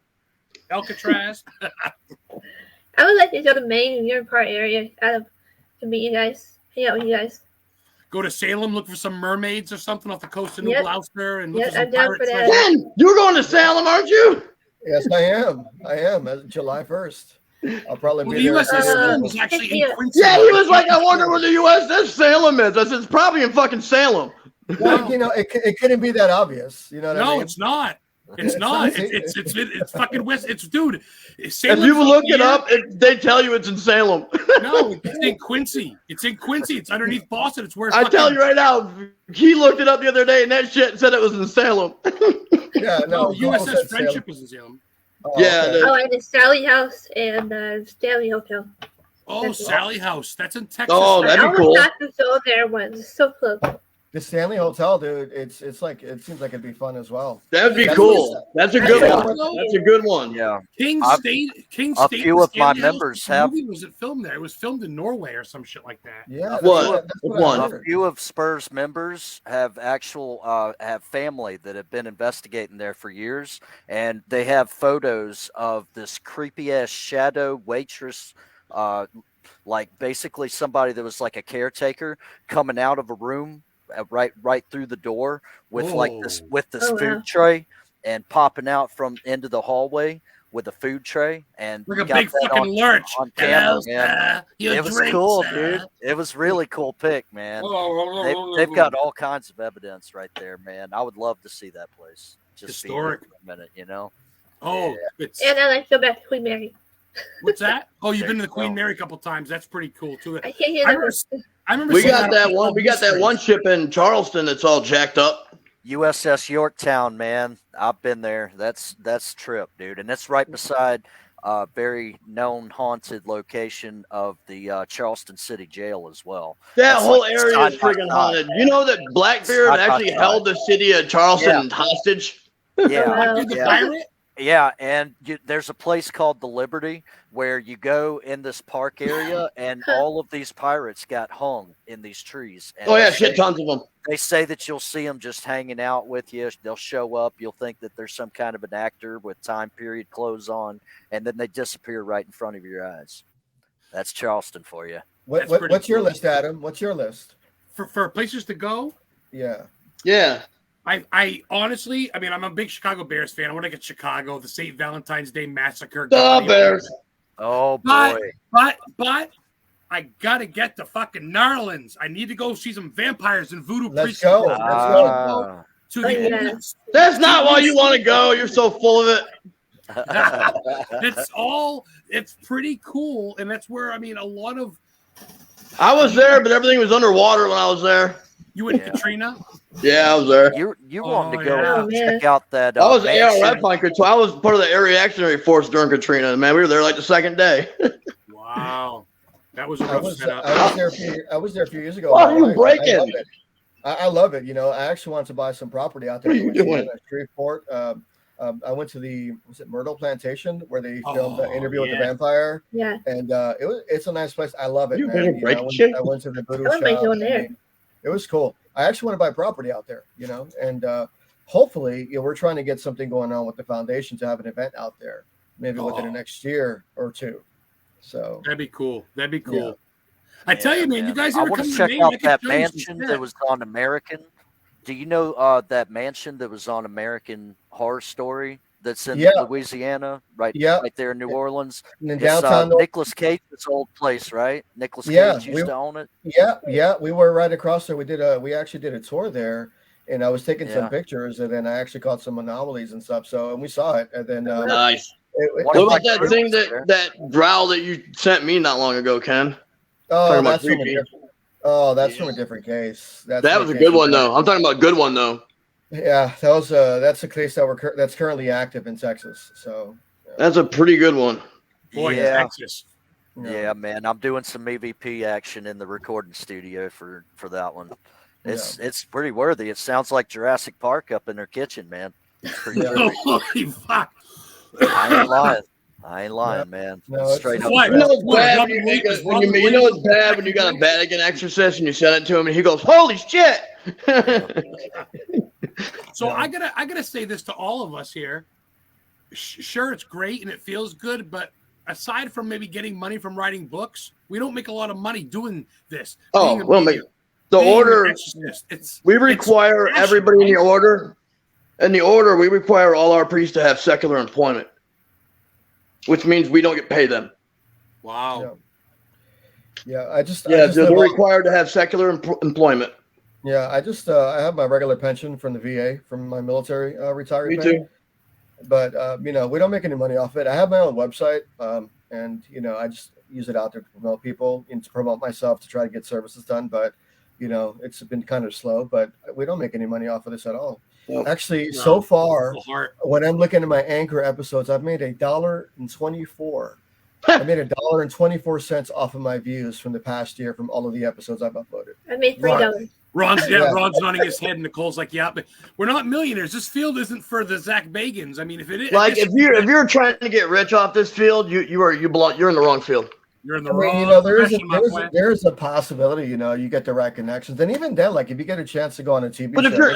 Alcatraz. I would like to go to Maine, your part area, to meet you guys, hang out with you guys. Go to Salem, look for some mermaids or something off the coast of New Gloucester, and look for some I'm down for that. Ben, you're going to Salem, aren't you? Yes, I am. July 1st. I'll probably be there. The USS Salem is actually in Quincy. Yeah, he was like, I wonder where the USS Salem is. I said, it's probably in fucking Salem. Well, it couldn't be that obvious. You know what I mean? No, it's not. It's not. not- It's fucking West. It's dude. If Salem's you look it here. up, they tell you it's in Salem. No, it's in Quincy. It's in Quincy. It's underneath Boston. It's where I tell you right now, he looked it up the other day, and that shit said it was in Salem. Yeah, no. No, Google USS said Friendship Salem. is in Salem. Oh, Yeah, okay. Oh, and the Sally House and Stanley Hotel. Oh, That's- Sally House. That's in Texas. Oh, that'd be I almost cool. got to go there once. So close. The Stanley Hotel, dude. It's like it seems like it'd be fun as well. That'd be That's cool. That's a good Yeah. one. That's a good one. Yeah. King I've- State. King a State. few of my Stanley House, members the have- movie wasn't filmed there. It was filmed in Norway or some shit like that. Yeah. that's What? that's Which I one? A heard. few of Spurs members have have family that have been investigating there for years, and they have photos of this creepy ass shadow waitress, like basically somebody that was like a caretaker coming out of a room right through the door with like this Oh. Oh, food wow. tray and popping out from into the hallway with a food tray and Like a got big that fucking lurch. on camera, Hello, man. sir. Your It was drinks, cool, sir. dude. It was really cool pic, man. They've got all kinds of evidence right there, man. I would love to see that place. Just Historic. be there for a minute, you know. Oh, it's And I like to go back to Queen Mary. what's that? Oh, you've been to the There you Queen go. Mary a couple times. That's pretty cool too. I can't hear I them. remember, I remember We seeing got that one. on We got that Mysteries. one ship in Charleston that's all jacked up. USS Yorktown, man. I've been there. That's trip, dude, and it's right beside a very known haunted location of the Charleston City Jail as well. That That's whole like area side is by freaking side, haunted. man. You know that Blackbeard Side by actually side. held the city of Charleston hostage? Yeah, Wow. Dude, the yeah. pirate? Yeah, and there's a place called the Liberty where you go in this park area, and all of these pirates got hung in these trees. And Oh yeah, they shit say- tons of them. They say that you'll see them just hanging out with you. They'll show up. You'll think that there's some kind of an actor with time period clothes on, and then they disappear right in front of your eyes. That's Charleston for you. That's pretty What's your cool. list, Adam? What's your list? For places to go. Yeah. Yeah. I honestly, I mean, I'm a big Chicago Bears fan. I want to get Chicago, the St. Valentine's Day Massacre. The Bears. Oh But- boy, But I gotta get to fucking Narlands. I need to go see some vampires and voodoo Let's priests. go. Let's go. Ah. To the Oh, yeah. East. That's not why you want to go. You're so full of it. It's pretty cool, and that's where I mean a lot of I was there, but everything was underwater when I was there. you and Yeah. Katrina. Yeah, I was there. you wanted to go yeah. Oh, check out that? I was mansion. ARF on so I was part of the Air Reactionary Force during Katrina. Man, we were there like the second day. Wow, that was a I rough was setup. I was there a few years ago. What are you breaking? I love it. I love it. You know, I actually wanted to buy some property out there. What are you doing? Shreveport. I went to the Myrtle Plantation where they filmed the Oh, interview with the yeah. vampire, Yeah. and it's a nice place. I love it. You man. better You know, break I went- shit. I went to the voodoo I wouldn't mind shop. going there. and It was cool. I actually want to buy property out there. You know, and hopefully, we're trying to get something going on with the foundation to have an event out there, maybe within the Oh. next year or two. So That'd be cool. That'd be cool. Yeah. I tell Yeah, you, man, you guys I ever want come to to check Maine? out I could that show you some mansion shit. that was on American. Do you know that mansion that was on American Horror Story that's in Yeah. Louisiana, right there in New Orleans? and then It's downtown. Nicolas Cage's old place, right? Nicolas Yeah, Cage used to own it. Yeah, we were right across there. We actually did a tour there, and I was taking Yeah. some pictures, and then I actually caught some anomalies and stuff. So, and we saw it, and then Nice. One What of about my that groups thing there. that growl that you sent me not long ago, Ken? oh, Talking about that's from a creepy. different. That's from a different case. That's That from was a case good one we- though. I'm talking about a good one though. Yeah, that was that's a case that's currently active in Texas. So, That's a pretty good one. Boy, Yeah. Texas. you know, Yeah, man, I'm doing some EVP action in the recording studio for that one. It's pretty worthy. It sounds like Jurassic Park up in their kitchen, man. It's pretty Yeah. good. Holy fuck! I ain't lying, man. No, it's- Straight up. What? You know it's What, bad Robin when you, Williams- when you, Robin you know it's Williams- bad when you got a Vatican exorcist and you send it to him and he goes, "Holy shit!" So I gotta say this to all of us here. Sure, it's great and it feels good, but aside from maybe getting money from writing books, we don't make a lot of money doing this. Oh, Being a we'll make medium, the being an order. exorcist, it's We require passion, everybody in the right? order. In the order, we require all our priests to have secular employment, which means we don't get paid them. wow. yeah. I just Yeah, live they're off- required to have secular employment. Yeah, I have my regular pension from the VA from my military retirement. Me pay. too. but we don't make any money off it. I have my own website, and I just use it out there to promote people and to promote myself to try to get services done. But it's been kind of slow. But we don't make any money off of this at all. Actually, so far, when I'm looking at my Anchor episodes, I've made $1.24. I made $1.24 off of my views from the past year from all of the episodes I've uploaded. I made $3. Ron's nodding his head, and Nicole's like, "Yeah, but we're not millionaires. This field isn't for the Zach Bagans. I mean, if it is, like if you're trying to get rich off this field, you're in the wrong field. You're in the wrong. There is a possibility, you get the right connections, and even then, like if you get a chance to go on a TV. But if you're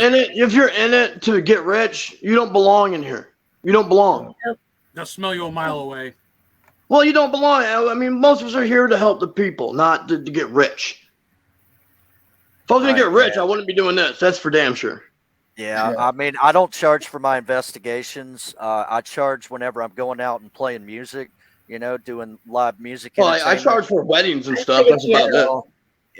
in it to get rich, you don't belong in here. You don't belong. They'll smell you a mile away. Well, you don't belong. I mean, most of us are here to help the people, not to get rich. If I was going to get rich, I wouldn't be doing this. That's for damn sure. Yeah, I mean, I don't charge for my investigations. I charge whenever I'm going out and playing music, doing live music. Well, I charge for weddings and stuff. That's about it.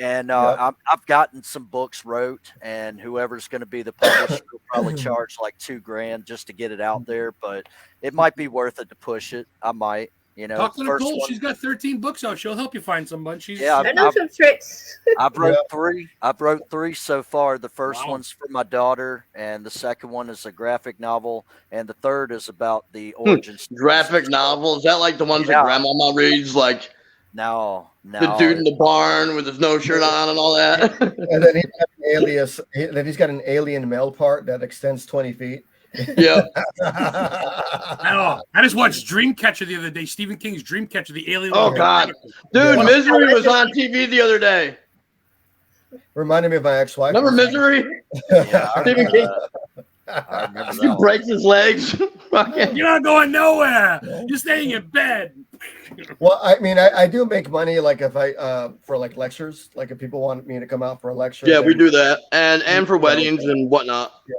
And I've gotten some books wrote, and whoever's going to be the publisher will probably charge like $2,000 just to get it out there. But it might be worth it to push it. I might. Talk to Nicole. She's got 13 books out. She'll help you find someone. I know some tricks. I've wrote 3. I've wrote 3 so far. The first one's for my daughter, and the second one is a graphic novel, and the third is about the origin story. Graphic novel? Is that like the ones that Grandmama reads? Like no, the dude in the barn with his no shirt on and all that. And then he's got an alien male part that extends 20 feet. Yeah. I just watched Dreamcatcher the other day. Stephen King's Dreamcatcher, the alien. Oh God, dude, Misery was on TV the other day. Reminded me of my ex-wife. Remember Misery? Yeah, Stephen King. I remember He that breaks his legs. You're not going nowhere. You're staying in bed. Well, I mean, I do make money, like if for like lectures, like if people want me to come out for a lecture. Yeah, we do that, and for weddings and whatnot. Yeah.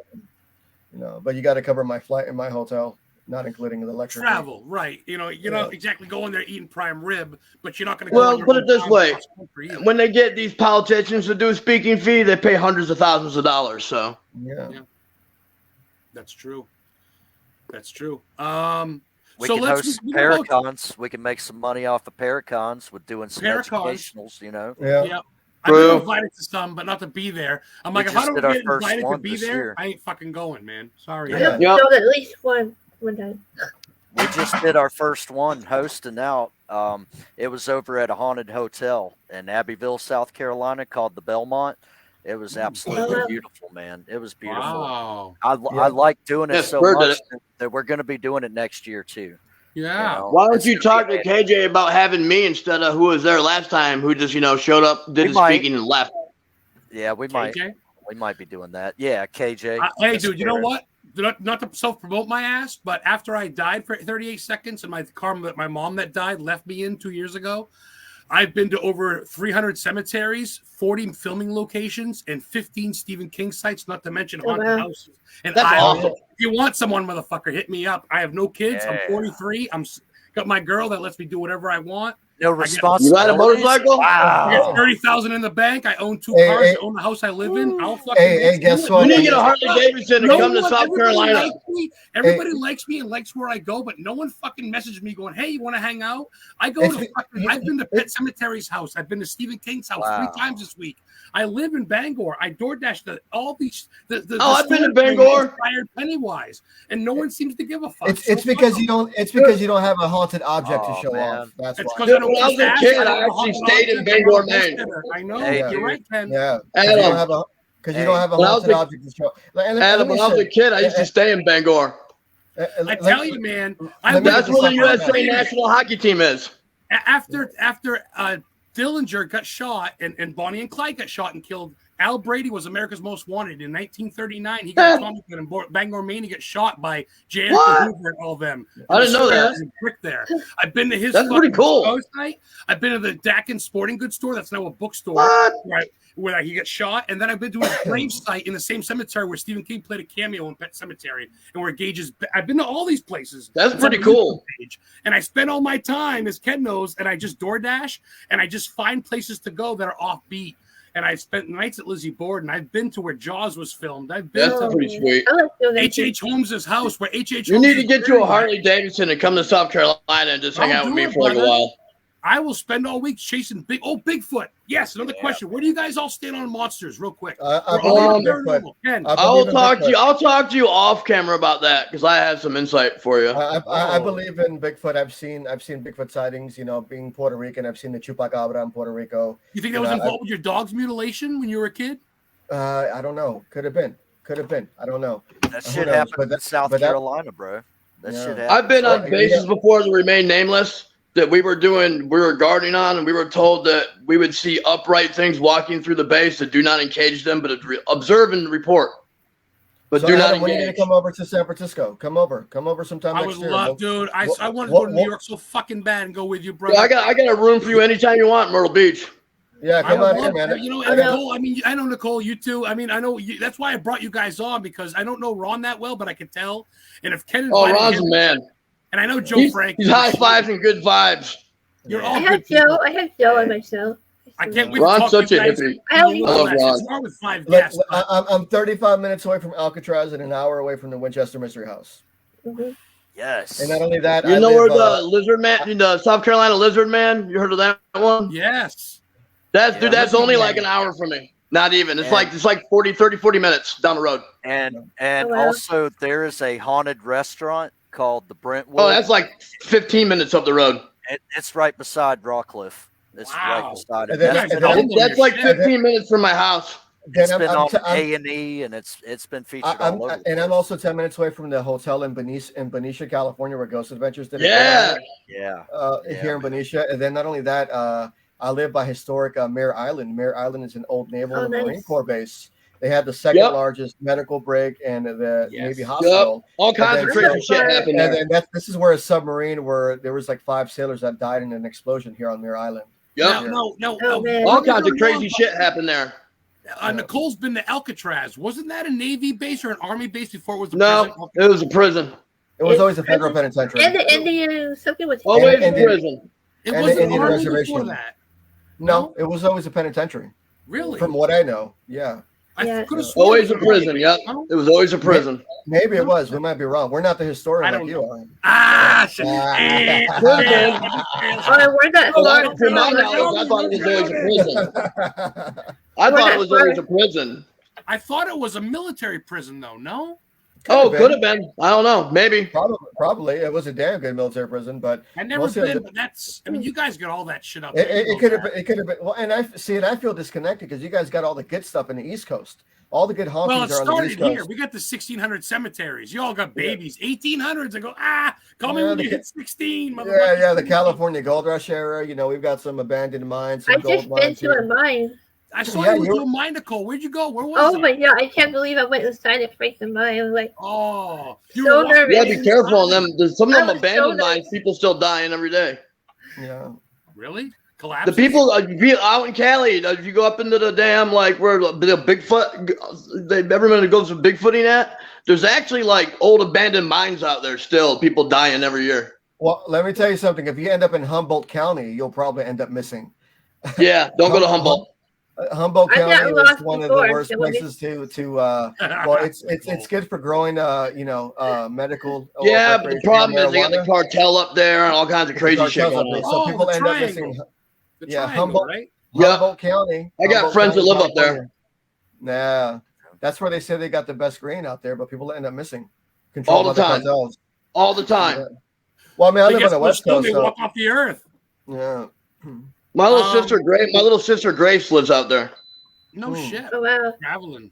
But you got to cover my flight and my hotel, not including the lecture. Travel, right? You're not exactly going there eating prime rib, but you're not going to go. Well, put it this way: when they get these politicians to do a speaking fee, they pay hundreds of thousands of dollars. So yeah. That's true. That's true. We can host Paracons. We can make some money off of Paracons with doing some educationals, Yeah. I've been invited to some, but not to be there. I'm like, if I don't get invited to be there, year. I ain't fucking going, man. Sorry. I know at least one time. We just did our first one hosting out. It was over at a haunted hotel in Abbeville, South Carolina, called the Belmont. It was absolutely beautiful, man. It was beautiful. Wow. I like doing it so much that we're going to be doing it next year too. Yeah. Why don't you talk to KJ about having me instead of who was there last time, who just showed up, did his speaking, and left? Yeah, we might. We might be doing that. Yeah, KJ. Hey, dude, you know what? Not to self-promote my ass, but after I died for 38 seconds and my mom that died left me in 2 years ago, I've been to over 300 cemeteries, 40 filming locations, and 15 Stephen King sites, not to mention haunted houses. And that's awesome. If you want someone, motherfucker, hit me up. I have no kids. Yeah. I'm 43. Got my girl that lets me do whatever I want. No responsibility. You ride a motorcycle? Wow. I got $30,000 in the bank. I own 2 cars. I own the house I live in. I'll fucking guess what? You need to get a Harley Davidson to come to South Carolina. Everybody likes me and likes where I go, but no one fucking messaged me going, "Hey, you want to hang out?" I've been to Pet Cemetery's house. I've been to Stephen King's house 3 times this week. I live in Bangor. I DoorDash all these. I've been to Bangor. Inspired Pennywise, and no one seems to give a fuck. It's because you don't. It's because you don't have a haunted object to show off. That's why. Dude, when I was a kid, I actually stayed in Bangor, Maine. I know. You're right, Ken. Yeah. Because you don't have a haunted object to show. Adam, when I was a kid, I used to stay in Bangor. I tell you, man. That's where the USA national hockey team is. After Dillinger got shot and Bonnie and Clyde got shot and killed, Al Brady was America's Most Wanted in 1939. He got Tommy in Bangor, Maine. He got shot by J. Edgar Hoover and all of them. I didn't know that. There. I've been to his. That's pretty cool. Site. I've been to the Dakin Sporting Goods store. That's now a bookstore. Right, where he got shot. And then I've been to his grave site in the same cemetery where Stephen King played a cameo in Pet Cemetery, and where Gage's. I've been to all these places. That's pretty cool. And I spend all my time, as Ken knows, and I just DoorDash and I just find places to go that are offbeat. and I spent nights at Lizzie Borden. I've been to where Jaws was filmed. I've been That's to pretty sweet. I like doing that. H.H. Holmes' house, where H.H. You Holmes need to is get you a buried. Harley Davidson and come to South Carolina and just hang I'll out with do me it, for like a brother. while. I will spend all week chasing Bigfoot. Yes, another question. Where do you guys all stand on monsters, real quick? I believe in Bigfoot. Ken. I'll talk to you off camera about that because I have some insight for you. I believe in Bigfoot. I've seen Bigfoot sightings. You know, being Puerto Rican, I've seen the Chupacabra in Puerto Rico. You think that was involved with your dog's mutilation when you were a kid? I don't know. Could have been. I don't know. That shit happened in South Carolina, bro. That shit happened. I've been on bases before that remain nameless that we were gardening on, and we were told that we would see upright things walking through the base that do not engage them, but observe and report. But so do Adam, not when are you engage. gonna come over to San Francisco? Come over sometime I next would year. love, dude. I want to go to New York so fucking bad and go with you, bro. Yeah, I got a room for you anytime you want, Myrtle Beach. Yeah, come on here, man. You know, and Nicole, I know Nicole, you too. I mean, I know you, that's why I brought you guys on, because I don't know Ron that well, but I could tell. And if Ken Ron's a man. And I know Joe Frank. He's high fives and good vibes. You're all I good had people. I had Joe on my show. I can't wait Ron's to talk such to you a guys. hippie. I don't love Ron. Start with 5 Look, guests. I'm 35 minutes away from Alcatraz and an hour away from the Winchester Mystery House. Mm-hmm. Yes. And not only that, You know where the lizard man, the South Carolina lizard man? You heard of that one? Yes. That's only like an hour from me. Not even. It's like 40 minutes down the road. And Oh, wow. also there is a haunted restaurant called the Brentwood. Oh, that's like 15 minutes up the road. It's right beside Rockcliffe. It's right Wow. beside it. And then- That's and been then- on, That's like 15 minutes from my house. it's Then been on I'm- A&E, and it's been featured all over. the and I'm place. also 10 minutes away from the hotel in Benicia, California, where Ghost Adventures did it. Yeah. Here in Benicia. And then not only that, I live by historic Mare Island. Mare Island is an old Naval and Marine Corps base. They had the second largest medical break and the Navy hospital. All kinds of crazy shit happened there. And then this is where a submarine where there was like 5 sailors that died in an explosion here on Mare Island. Yep. Oh, man. All kinds of crazy shit happened there. Nicole's been to Alcatraz. Wasn't that a Navy base or an Army base before it was a No, prison? it was a prison. It was always a federal penitentiary. And the Indian, something with Always a and- prison. It and was the an Indian Army reservation. before that. No, it was always a penitentiary. Really? From what I know, yeah. Yeah. I could have sworn Always it a was prison. Yep. It was always a prison. Maybe it was. We might be wrong. We're not the historian I like don't you know. are. Ah, shit. Prison. Oh, where'd that Florida To my thing? knowledge, I thought it was always a prison. I thought it was always a prison. I thought it was a military prison, though. No, Could have been. I don't know. Maybe. Probably. It was a damn good military prison, but I've never most of been. it- But that's. I mean, you guys got all that shit up. it could have been. It could have been. Well, and I see it. I feel disconnected because you guys got all the good stuff in the East Coast. All the good Well, hauntings it are on the East started Coast. here. We got the 1600 cemeteries. You all got babies. 1800s. I go, call me Yeah, when the you ca- hit 16. Yeah, the California Gold Rush era. You know, we've got some abandoned mines, some I gold just been mines. to a here. mine. I saw Yeah, you went you're- to a mine, Nicole. Where'd you go? Where was Oh it? my god, I can't believe I went inside and freaked the mine. I was like, Oh, you So were walking- nervous. You gotta be careful on them. There's some of I them was so abandoned nervous. mines. People still dying every day. Yeah. Really? The Collapse. people out in Cali, if you go up into the dam, like where the Bigfoot, everyone goes to Bigfooting at, there's actually like old abandoned mines out there still. People dying every year. Well, let me tell you something. If you end up in Humboldt County, you'll probably end up missing. Yeah, don't go to Humboldt. Humboldt I've County gotten is lost one of before, the worst so let me- places to well, it's good for growing medical. Yeah, but the problem is they got the marijuana. cartel up there and all kinds of crazy shit Cartels up going there. on. So Oh, people the end up triangle. missing The yeah, triangle, Humboldt. right? Yeah. Humboldt County. I got Humboldt friends that County, live up there. California. Yeah, that's where they say they got the best grain out there, but people end up missing. All Controlled the by time. cartels. All the time. Yeah. Well, I mean, I They live get on the so West still, Coast, they so walk off the earth. yeah. My little Um, sister Grace lives out there. No shit. oh wow. Traveling.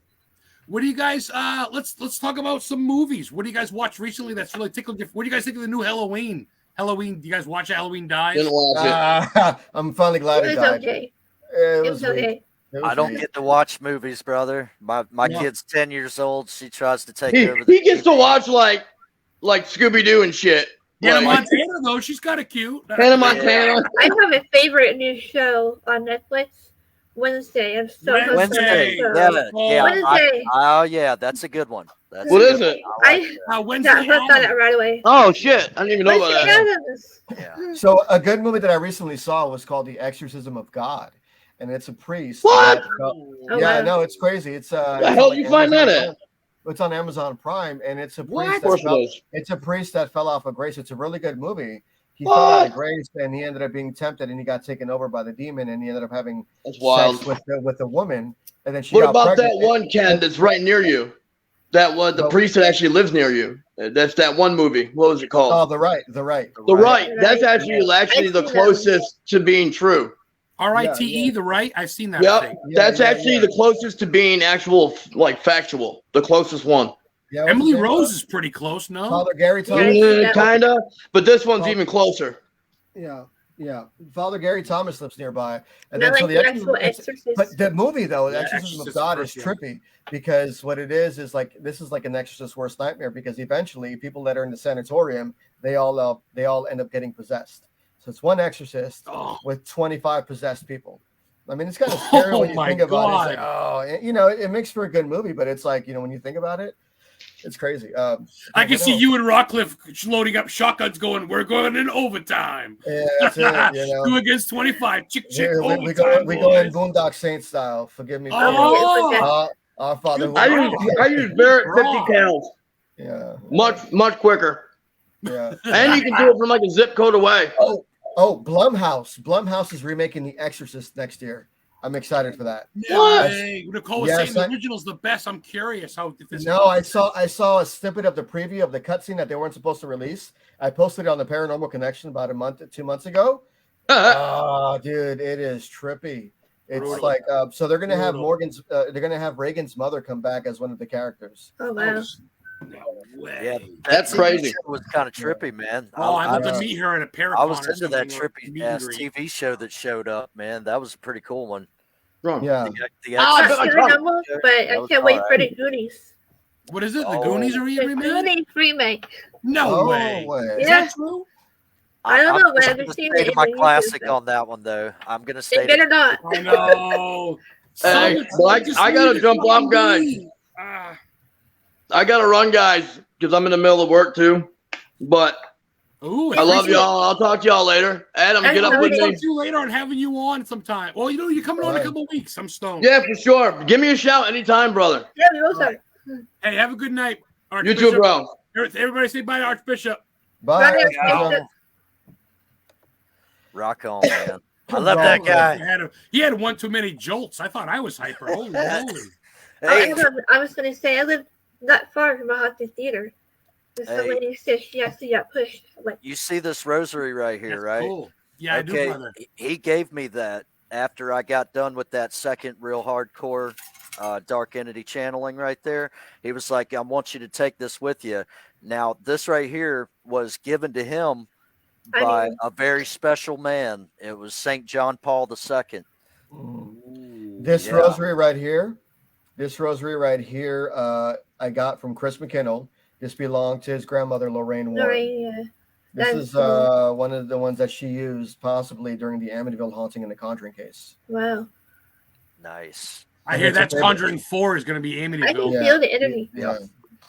What do you guys? Let's talk about some movies. What do you guys watch recently that's really tickled you? What do you guys think of the new Halloween? Halloween. Do you guys watch Halloween Dies? Didn't watch it. I'm finally glad It it was died. okay. It It was was weak. okay. It was I don't weak. get to watch movies, brother. My Yeah. kid's 10 years old. She tries to take He, over the he gets to watch like Scooby Doo and shit. Hannah Like, Montana though, she's got a cute. Hannah Montana. I have a favorite new show on Netflix. Wednesday. I'm so hooked on Wednesday. that show. Yeah, Wednesday. oh yeah, that's a good one. That's What a is good it? one. I like I Wednesday. got hooked on it Addams. right away. Oh shit! I didn't even know about Wednesday that. Addams. that. Yeah. So a good movie that I recently saw was called The Exorcism of God, and it's a priest. What? Yeah, wow. no, it's crazy. It's The hell did you find that at? It's on Amazon Prime, and it's a What? priest. Of course it is. It's a priest that fell off of grace. It's a really good movie. He fell out of grace, and he ended up being tempted, and he got taken over by the demon, and he ended up having That's wild. sex with a woman, and then she What got about pregnant. that one, Ken, that's right near you? That one, the priest that actually lives near you. That's that one movie. What was it called? Oh, the right. The Right. That's actually the closest to being true. R-I-T-E, The Right. I've seen that. I Yep. think. That's actually the closest to being actual, like factual. The closest one. Yeah, Emily Rose is pretty close, no? Father Gary Thomas. Kinda, but this one's even closer. Yeah. Father Gary Thomas lives nearby, and Not then so like the the actual Exorcist. Exorcist. But the movie though, The Yeah, Exorcism of Exorcist God is first, yeah. trippy because what it is like this is like an exorcist's worst nightmare because eventually people that are in the sanatorium they all end up getting possessed. So it's one exorcist with 25 possessed people. I mean, it's kind of scary when you think about it. It's like, it makes for a good movie, but it's like, when you think about it, it's crazy. I can see you and Rockcliffe loading up shotguns going, we're going in overtime. Yeah, that's it, 2 against 25. Chick, we go in Boondock Saints style. Forgive me. Oh! Our Father. I use Barrett 50 cals. Yeah. Much quicker. Yeah. And you can do it from like a zip code away. Oh, Blumhouse. Blumhouse is remaking The Exorcist next year. I'm excited for that. What? Nicole was saying the original's the best. I'm curious how this. No, I saw a snippet of the preview of the cutscene that they weren't supposed to release. I posted it on the Paranormal Connection about 2 months ago. Oh, dude, it is trippy. It's like so they're gonna have Reagan's mother come back as one of the characters. Oh wow. No way. Yeah, That's crazy. It was kind of trippy, man. I'd love to meet her at a Paracon. I was into that trippy ass TV show that showed up, man. That was a pretty cool one. Yeah. Not Paranormal, but I can't wait for the Goonies. What is it? The Goonies are The Goonies remake. No way. Is that true? I don't know, but I've I'm seen gonna it. my classic on that one though. I'm gonna stay. They better not. I know. Hey, I gotta jump off, guys. I gotta run, guys, because I'm in the middle of work too. But I love y'all. I'll talk to y'all later. Adam, get up with me. I'll talk to you later on having you on sometime. Well, you're coming on in a couple of weeks. I'm stoned. Yeah, for sure. Give me a shout anytime, brother. Yeah, we will start. Hey, have a good night, Archbishop. You too, bro. Everybody say bye to Archbishop. Bye. Rock on, man. I love that guy. He had one too many jolts. I thought I was hyper. Holy moly. I was going to say, I live not far from a haunted theater. The lady said she actually got pushed. You see this rosary right here, right? Cool. Yeah, I do, brother. He gave me that after I got done with that second real hardcore dark entity channeling right there. He was like, I want you to take this with you. Now, this right here was given to him by a very special man. It was St. John Paul II. This rosary right here, I got from Chris McKinnell. This belonged to his grandmother, Lorraine Warren. This is one of the ones that she used possibly during the Amityville haunting in the Conjuring case. Wow. Nice. I hear that's Conjuring 4 is going to be Amityville. I can feel the energy. Yeah.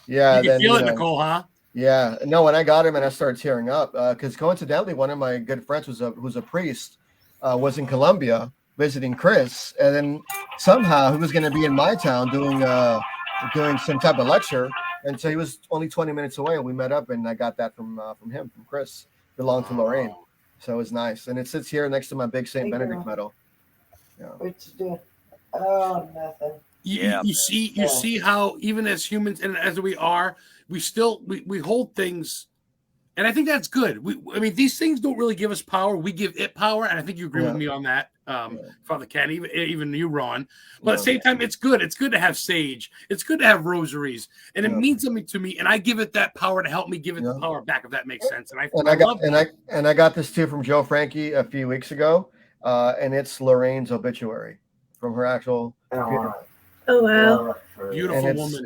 You can feel it, Nicole, huh? Yeah. No, when I got him and I started tearing up, because coincidentally, one of my good friends who's a priest, was in Colombia visiting Chris, and then somehow he was going to be in my town doing some type of lecture, and so he was only 20 minutes away, and we met up, and I got that from Chris. Belonged to Lorraine, so it was nice, and it sits here next to my big Saint Benedict medal. Yeah. What you doing? Oh, nothing. You see how even as humans and as we are, we still we hold things, and I think that's good. I mean, these things don't really give us power. We give it power, and I think you agree with me on that, Father Ken, even you, Ron. But at the same time, it's good. It's good to have sage. It's good to have rosaries, and it means something to me. And I give it that power to help me give it the power back, if that makes sense. And I got this too from Joe Frankie a few weeks ago, and it's Lorraine's obituary from her actual. Oh wow! Beautiful woman,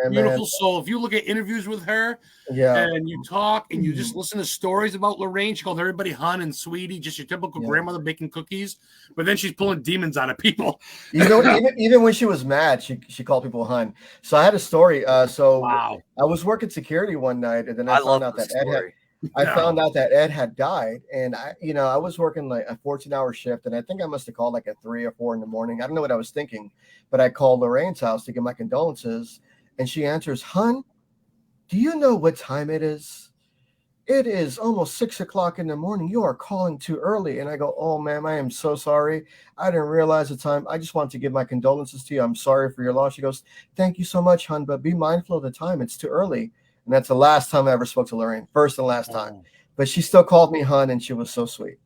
beautiful soul. If you look at interviews with her, and you talk and you just listen to stories about Lorraine, she called everybody hun and sweetie, just your typical grandmother baking cookies. But then she's pulling demons out of people. Even when she was mad, she called people hun. So I had a story. I was working security one night, and then I found out that I No. found out that Ed had died, and I was working like a 14-hour shift, and I think I must have called like at 3 or 4 in the morning. I don't know what I was thinking, but I called Lorraine's house to give my condolences, and she answers, "Hun, do you know what time it is? It is almost 6 o'clock in the morning. You are calling too early." And I go, "Oh, ma'am, I am so sorry. I didn't realize the time. I just want to give my condolences to you. I'm sorry for your loss." She goes, "Thank you so much, hon, but be mindful of the time. It's too early." And that's the last time I ever spoke to Lorraine. First and last time. But she still called me hun, and she was so sweet.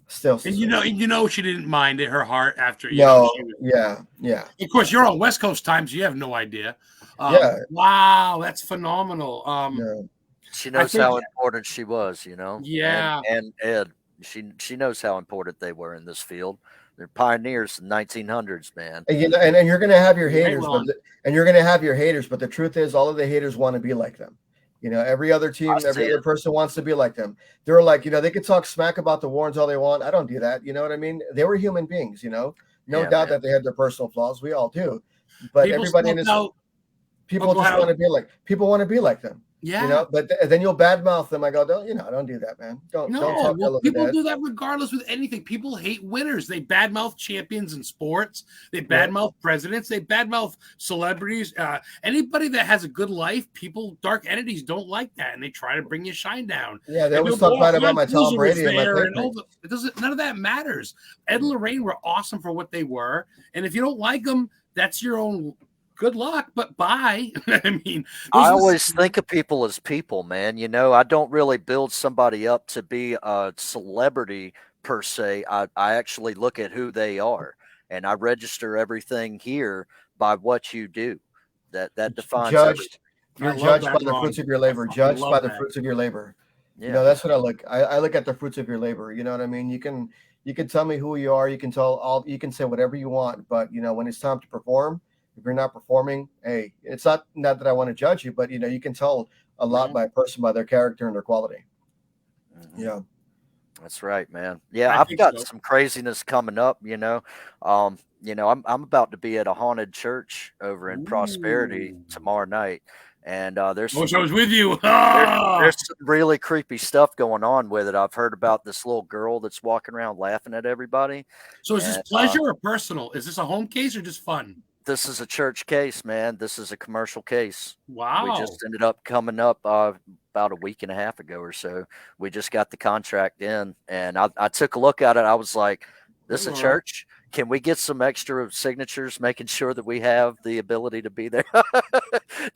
Still so And sweet. she didn't mind it, her heart after She was, yeah. Of course, you're on West Coast time, so you have no idea. Yeah. Wow, that's phenomenal. No. She knows how important she was, Yeah. And Ed, she knows how important they were in this field. They're pioneers in 1900s, man. And and you're gonna have your haters, but the truth is, all of the haters want to be like them. Every other team, every other person wants to be like them. They're like, they could talk smack about the Warrens all they want. I don't do that. You know what I mean? They were human beings. No doubt that they had their personal flaws. We all do. But People everybody in this, people just want to be like. People want to be like them. Yeah. But then you'll badmouth them. I go, don't do that, man. Don't talk people do that regardless with anything. People hate winners. They badmouth champions in sports. They badmouth presidents. They badmouth celebrities. Anybody that has a good life, dark entities don't like that, and they try to bring your shine down. Yeah, they always talk bad about my Tom Brady and my it doesn't. None of that matters. Ed and Lorraine were awesome for what they were, and if you don't like them, that's your own. Good luck, but bye. I always think of people as people, man. I don't really build somebody up to be a celebrity per se. I actually look at who they are, and I register everything here by what you do. That defines judged. everything. You're judged by the fruits of your labor. Judged by the fruits of your labor. Yeah. That's what I look. I look at the fruits of your labor. You know what I mean? You can tell me who you are. You can you can say whatever you want, but when it's time to perform. If you're not performing, hey, it's not that I want to judge you, but you can tell a lot by a person by their character and their quality. That's right, man. Yeah, I've got some craziness coming up. I'm about to be at a haunted church over in Prosperity tomorrow night, and there's. I wish I was with you. There's some really creepy stuff going on with it. I've heard about this little girl that's walking around laughing at everybody. So is this pleasure or personal? Is this a home case or just fun? This is a church case, man. This is a commercial case. Wow. We just ended up coming up about a week and a half ago or so. We just got the contract in, and I took a look at it. I was like, this is a church. Can we get some extra signatures, making sure that we have the ability to be there?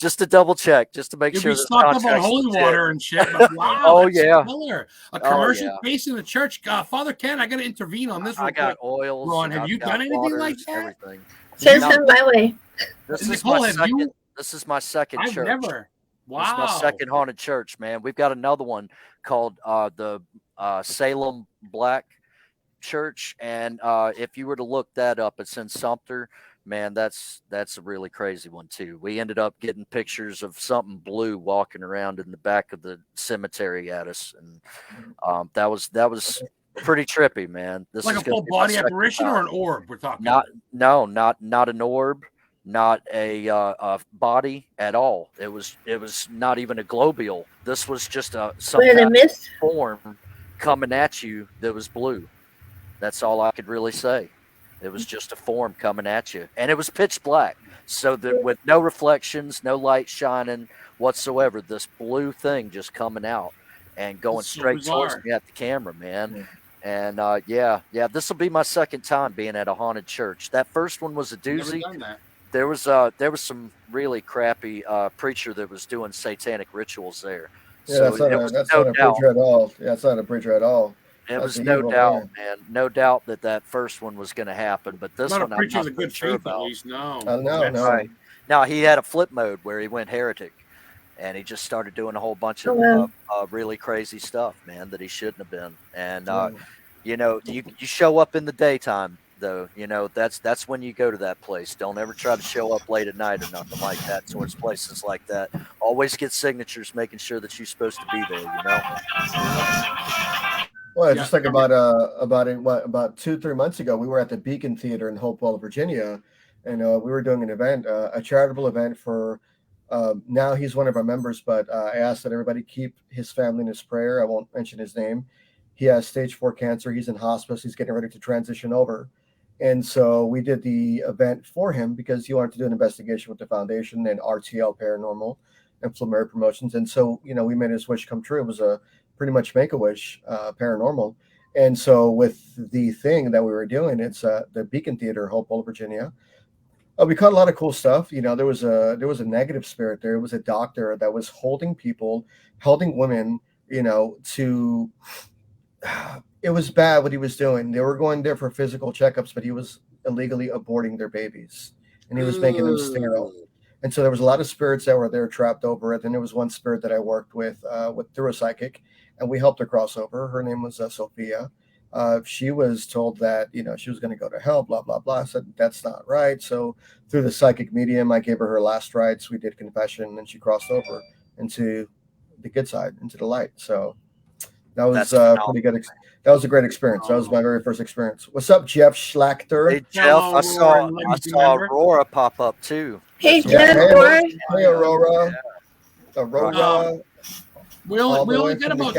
Just to double check, just to make sure. You'll be stocked up on holy water and shit. Wow, oh, yeah. Killer. A commercial case in the church. Father Ken, I got to intervene on this. I got oils. Ron, have you done anything like that? Everything. Send them my way. This is my second I've church. Never. Wow. This is my second haunted church, man. We've got another one called the Salem Black Church, and if you were to look that up, it's in Sumter. Man, that's a really crazy one too. We ended up getting pictures of something blue walking around in the back of the cemetery at us, and that was pretty trippy, man. This like is a full body apparition or an orb we're talking not an orb, not a body at all. It was not even a globule. This was just some kind of form coming at you that was blue. That's all I could really say. It was just a form coming at you, and it was pitch black, so that with no reflections, no light shining whatsoever, this blue thing just coming out and going straight towards me at the camera, man. Yeah. And this will be my second time being at a haunted church. That first one was a doozy. There was some really crappy preacher that was doing satanic rituals there. Yeah, so that's not a preacher at all. Yeah, that's not a preacher at all. It was no doubt, man. No doubt that first one was going to happen, but this one, I'm not preacher's a good faith, at least. No. No. Right. Now he had a flip mode where he went heretic. And he just started doing a whole bunch of really crazy stuff, man, that he shouldn't have been. And you show up in the daytime, though. That's when you go to that place. Don't ever try to show up late at night or nothing like that towards places like that. Always get signatures, making sure that you're supposed to be there. Well, just like about 2-3 months ago, we were at the Beacon Theater in Hopewell, Virginia, and we were doing an event, a charitable event for Now he's one of our members, but I asked that everybody keep his family in his prayer. I won't mention his name. He has stage 4 cancer. He's in hospice. He's getting ready to transition over. And so we did the event for him because he wanted to do an investigation with the foundation and RTL Paranormal and Flamery Promotions. And so, we made his wish come true. It was a pretty much Make-A-Wish paranormal. And so with the thing that we were doing, it's the Beacon Theater, Hopewell, Virginia. We caught a lot of cool stuff. There was a negative spirit there. It was a doctor that was holding women, to. It was bad what he was doing. They were going there for physical checkups, but he was illegally aborting their babies, and he was making them sterile. And so there was a lot of spirits that were there trapped over it. And there was one spirit that I worked with through a psychic, and we helped her cross over. Her name was Sophia. She was told that, she was going to go to hell, blah, blah, blah. I said, that's not right. So through the psychic medium, I gave her last rites. We did confession, and she crossed over into the good side, into the light. So that was pretty good. That was a great experience. That was my very first experience. What's up, Jeff Schlachter? Hey, Jeff, I saw Aurora pop up too. Hey, Jeff. Hey, Aurora. Yeah. Aurora. We only get about.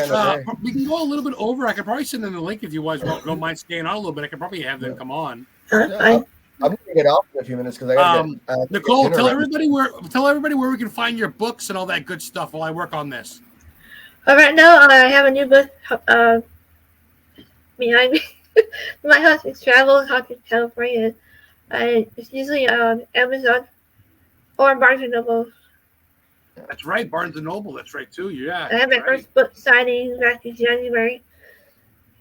We can go a little bit over. I could probably send in the link if you guys don't mind staying on a little bit. I could probably have them come on. I'm going to get off in a few minutes because I got to get. Nicole, tell everybody where we can find your books and all that good stuff while I work on this. Right now, I have a new book behind me. My Husband's Travel, Haunted California. It's usually Amazon or Barnes & Noble. That's right, Barnes & Noble. That's right, too. Yeah. I have my first book signing back in January.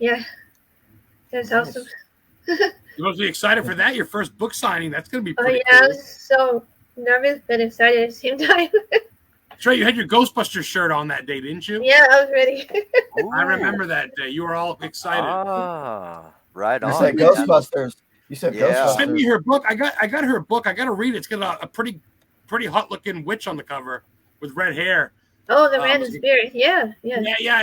Yeah. That's awesome. You must be excited for that, your first book signing. That's going to be pretty cool. I was so nervous but excited at the same time. That's right. You had your Ghostbusters shirt on that day, didn't you? Yeah, I was ready. I remember that day. You were all excited. Right on. You said Ghostbusters. You said Ghostbusters. Send me her book. I got her book. I got to read it. It's got a pretty hot-looking witch on the cover with red hair. Oh, the Random Spirit. Yeah.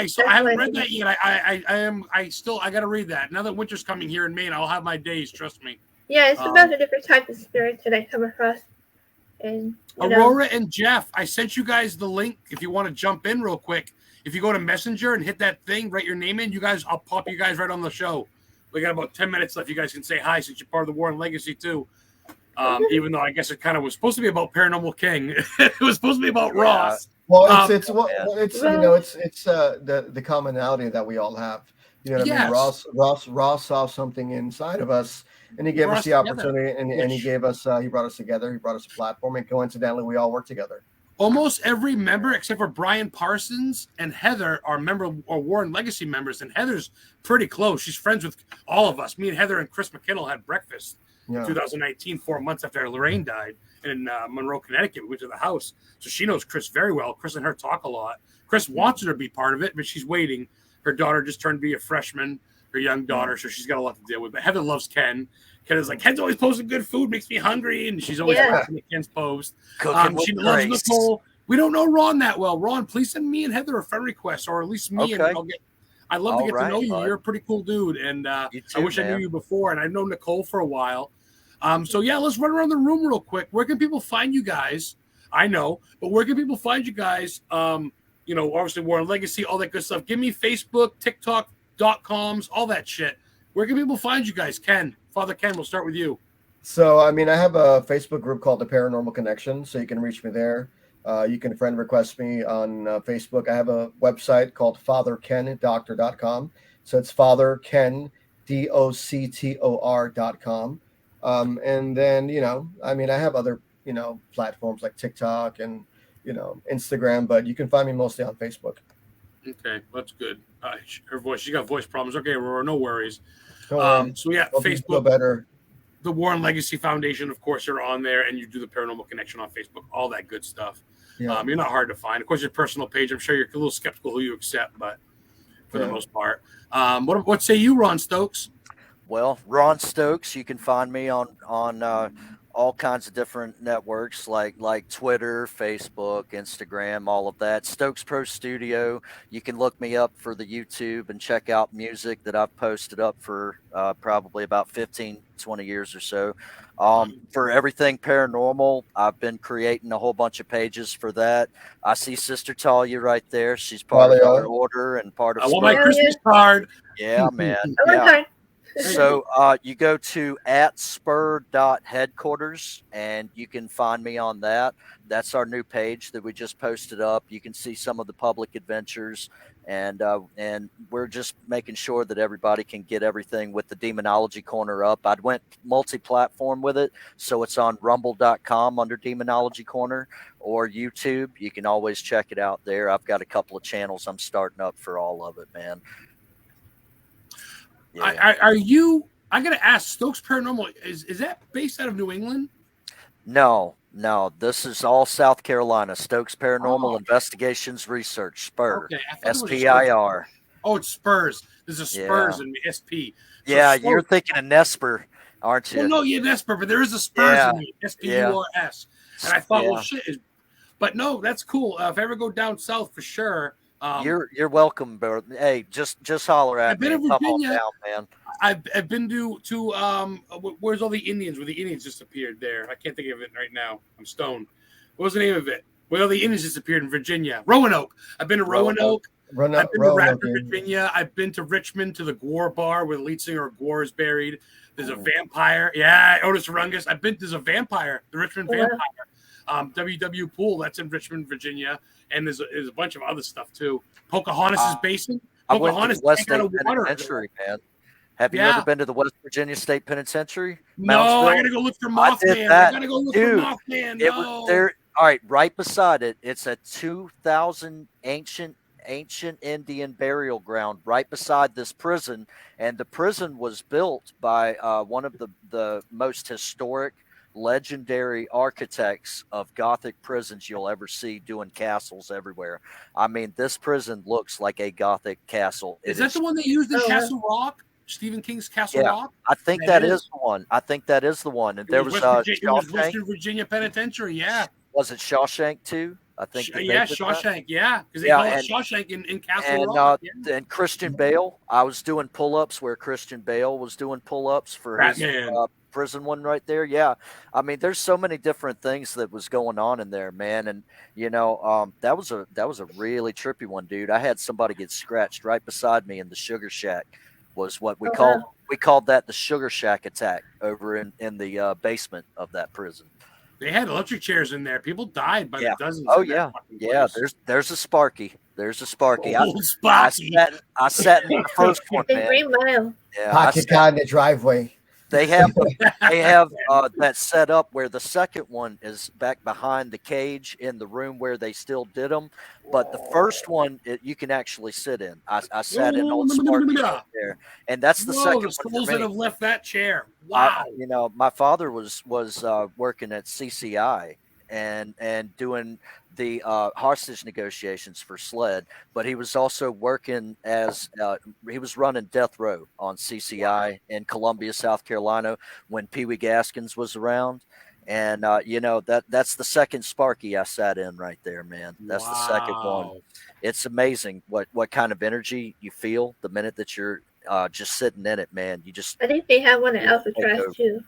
So I haven't read that yet. I got to read that. Now that winter's coming here in Maine, I'll have my days. Trust me. Yeah, it's about the different types of spirits that I come across. And Aurora and Jeff, I sent you guys the link if you want to jump in real quick. If you go to Messenger and hit that thing, write your name in, I'll pop you guys right on the show. We got about 10 minutes left. You guys can say hi since you're part of the Warren Legacy too. Even though I guess it kind of was supposed to be about Paranormal King. It was supposed to be about Ross. Well, it's the commonality that we all have. You know what I mean? Ross saw something inside of us, and he gave us the opportunity, and he gave us he brought us together. He brought us a platform, and coincidentally, we all work together. Almost every member, except for Brian Parsons and Heather, are Warren Legacy members, and Heather's pretty close. She's friends with all of us. Me and Heather and Chris McKinnell had breakfast in 2019, 4 months after Lorraine died in Monroe, Connecticut. We went to the house, so she knows Chris very well. Chris and her talk a lot. Chris wants her to be part of it, but she's waiting. Her daughter just turned to be a freshman, her young daughter, so she's got a lot to deal with. But Heather loves Ken. Ken is like, Ken's always posting good food, makes me hungry, and she's always watching Ken's post. She loves Nicole. We don't know Ron that well. Ron, please send me and Heather a friend request, or at least me, and I'd love to get to know you. Bud. You're a pretty cool dude, and I wish I knew you before, and I've known Nicole for a while. Let's run around the room real quick. Where can people find you guys? I know, but where can people find you guys? Obviously Warren Legacy, all that good stuff. Give me Facebook, TikTok.coms, all that shit. Where can people find you guys? Father Ken, we'll start with you. So, I have a Facebook group called The Paranormal Connection, so you can reach me there. You can friend request me on Facebook. I have a website called FatherKenDoctor.com. So it's FatherKen, DOCTOR.com. And then, I have other, platforms like TikTok and, Instagram, but you can find me mostly on Facebook. Okay, that's good. Her voice, she got voice problems. Okay, Aurora, no worries. Facebook, better. The Warren Legacy Foundation, of course, you're on there, and you do the Paranormal Connection on Facebook, all that good stuff. Yeah. You're not hard to find. Of course, your personal page, I'm sure you're a little skeptical who you accept, but for the most part. What say you, Ron Stokes? Well, Ron Stokes, you can find me on all kinds of different networks like Twitter, Facebook, Instagram, all of that. Stokes Pro Studio. You can look me up for the YouTube and check out music that I've posted up for probably about 15, 20 years or so. For everything paranormal, I've been creating a whole bunch of pages for that. I see Sister Talia right there. She's part of our order and part of. I want my Christmas card. Yeah, man. Yeah. So you go to @spur.headquarters and you can find me on that. That's our new page that we just posted up. You can see some of the public adventures, and we're just making sure that everybody can get everything with the Demonology Corner up. I went multi-platform with it, so it's on rumble.com under Demonology Corner or YouTube. You can always check it out there. I've got a couple of channels I'm starting up for all of it, man. Yeah. Are you? I gotta ask. Stokes Paranormal is that based out of New England? No. This is all South Carolina. Stokes Paranormal Investigations Research, SPIR. Okay, SPIR. Oh, it's Spurs. There's a Spurs in the SP. So you're thinking of Nesper, aren't you? Well, no, Nesper, but there is a Spurs in the SPURS. And I thought, well, shit. But no, that's cool. If I ever go down south, for sure. You're welcome, bro. Hey, just holler at me. I've been in Virginia, down, man. I've been to where's all the Indians? Where the Indians disappeared there? I can't think of it right now. I'm stoned. What was the name of it? Where all the Indians disappeared in Virginia? Roanoke. I've been to Roanoke. I've been to Radford, Virginia. I've been to Richmond to the Gore Bar where the lead singer of Gore is buried. There's a vampire. Yeah, Otis Rungus. There's a vampire. The Richmond Vampire. WW Pool. That's in Richmond, Virginia. And there's a bunch of other stuff too. Pocahontas' Basin. Pocahontas is West State Penitentiary, man. Have you ever been to the West Virginia State Penitentiary? No, I gotta go look for Mothman. I gotta go look for Mothman. No. All right, right beside it, it's a 2,000 ancient Indian burial ground right beside this prison, and the prison was built by one of the most historic, legendary architects of Gothic prisons you'll ever see, doing castles everywhere. I mean, this prison looks like a Gothic castle. Is that the one they used in Castle Rock? Stephen King's Castle Rock? I think that is the one. And there was Western Virginia Penitentiary, yeah. Was it Shawshank too? I think. Shawshank, yeah. Because they call it Shawshank in Castle Rock. And Christian Bale, I was doing pull-ups where Christian Bale was doing pull-ups for Batman. His prison one right there. Yeah. I mean, there's so many different things that was going on in there, man. And that was a really trippy one, dude. I had somebody get scratched right beside me in the Sugar Shack. Was what we called that the Sugar Shack attack over in the basement of that prison. They had electric chairs in there. People died by the dozens. Oh yeah. There's a Sparky. Sparky. Sparky. I sat in the first one, man. Yeah, pocket car in the driveway. They have that set up where the second one is back behind the cage in the room where they still did them, but the first one you can actually sit in. I sat in old Sparky there, and that's the second the souls that have left that chair. Wow. My father was working at CCI and doing the hostage negotiations for SLED, but he was also working as he was running death row on CCI in Columbia, South Carolina when Pee Wee Gaskins was around. And that's the second Sparky I sat in right there, man. That's the second one. It's amazing what kind of energy you feel the minute that you're just sitting in it, man. I think they have one at Alcatraz too.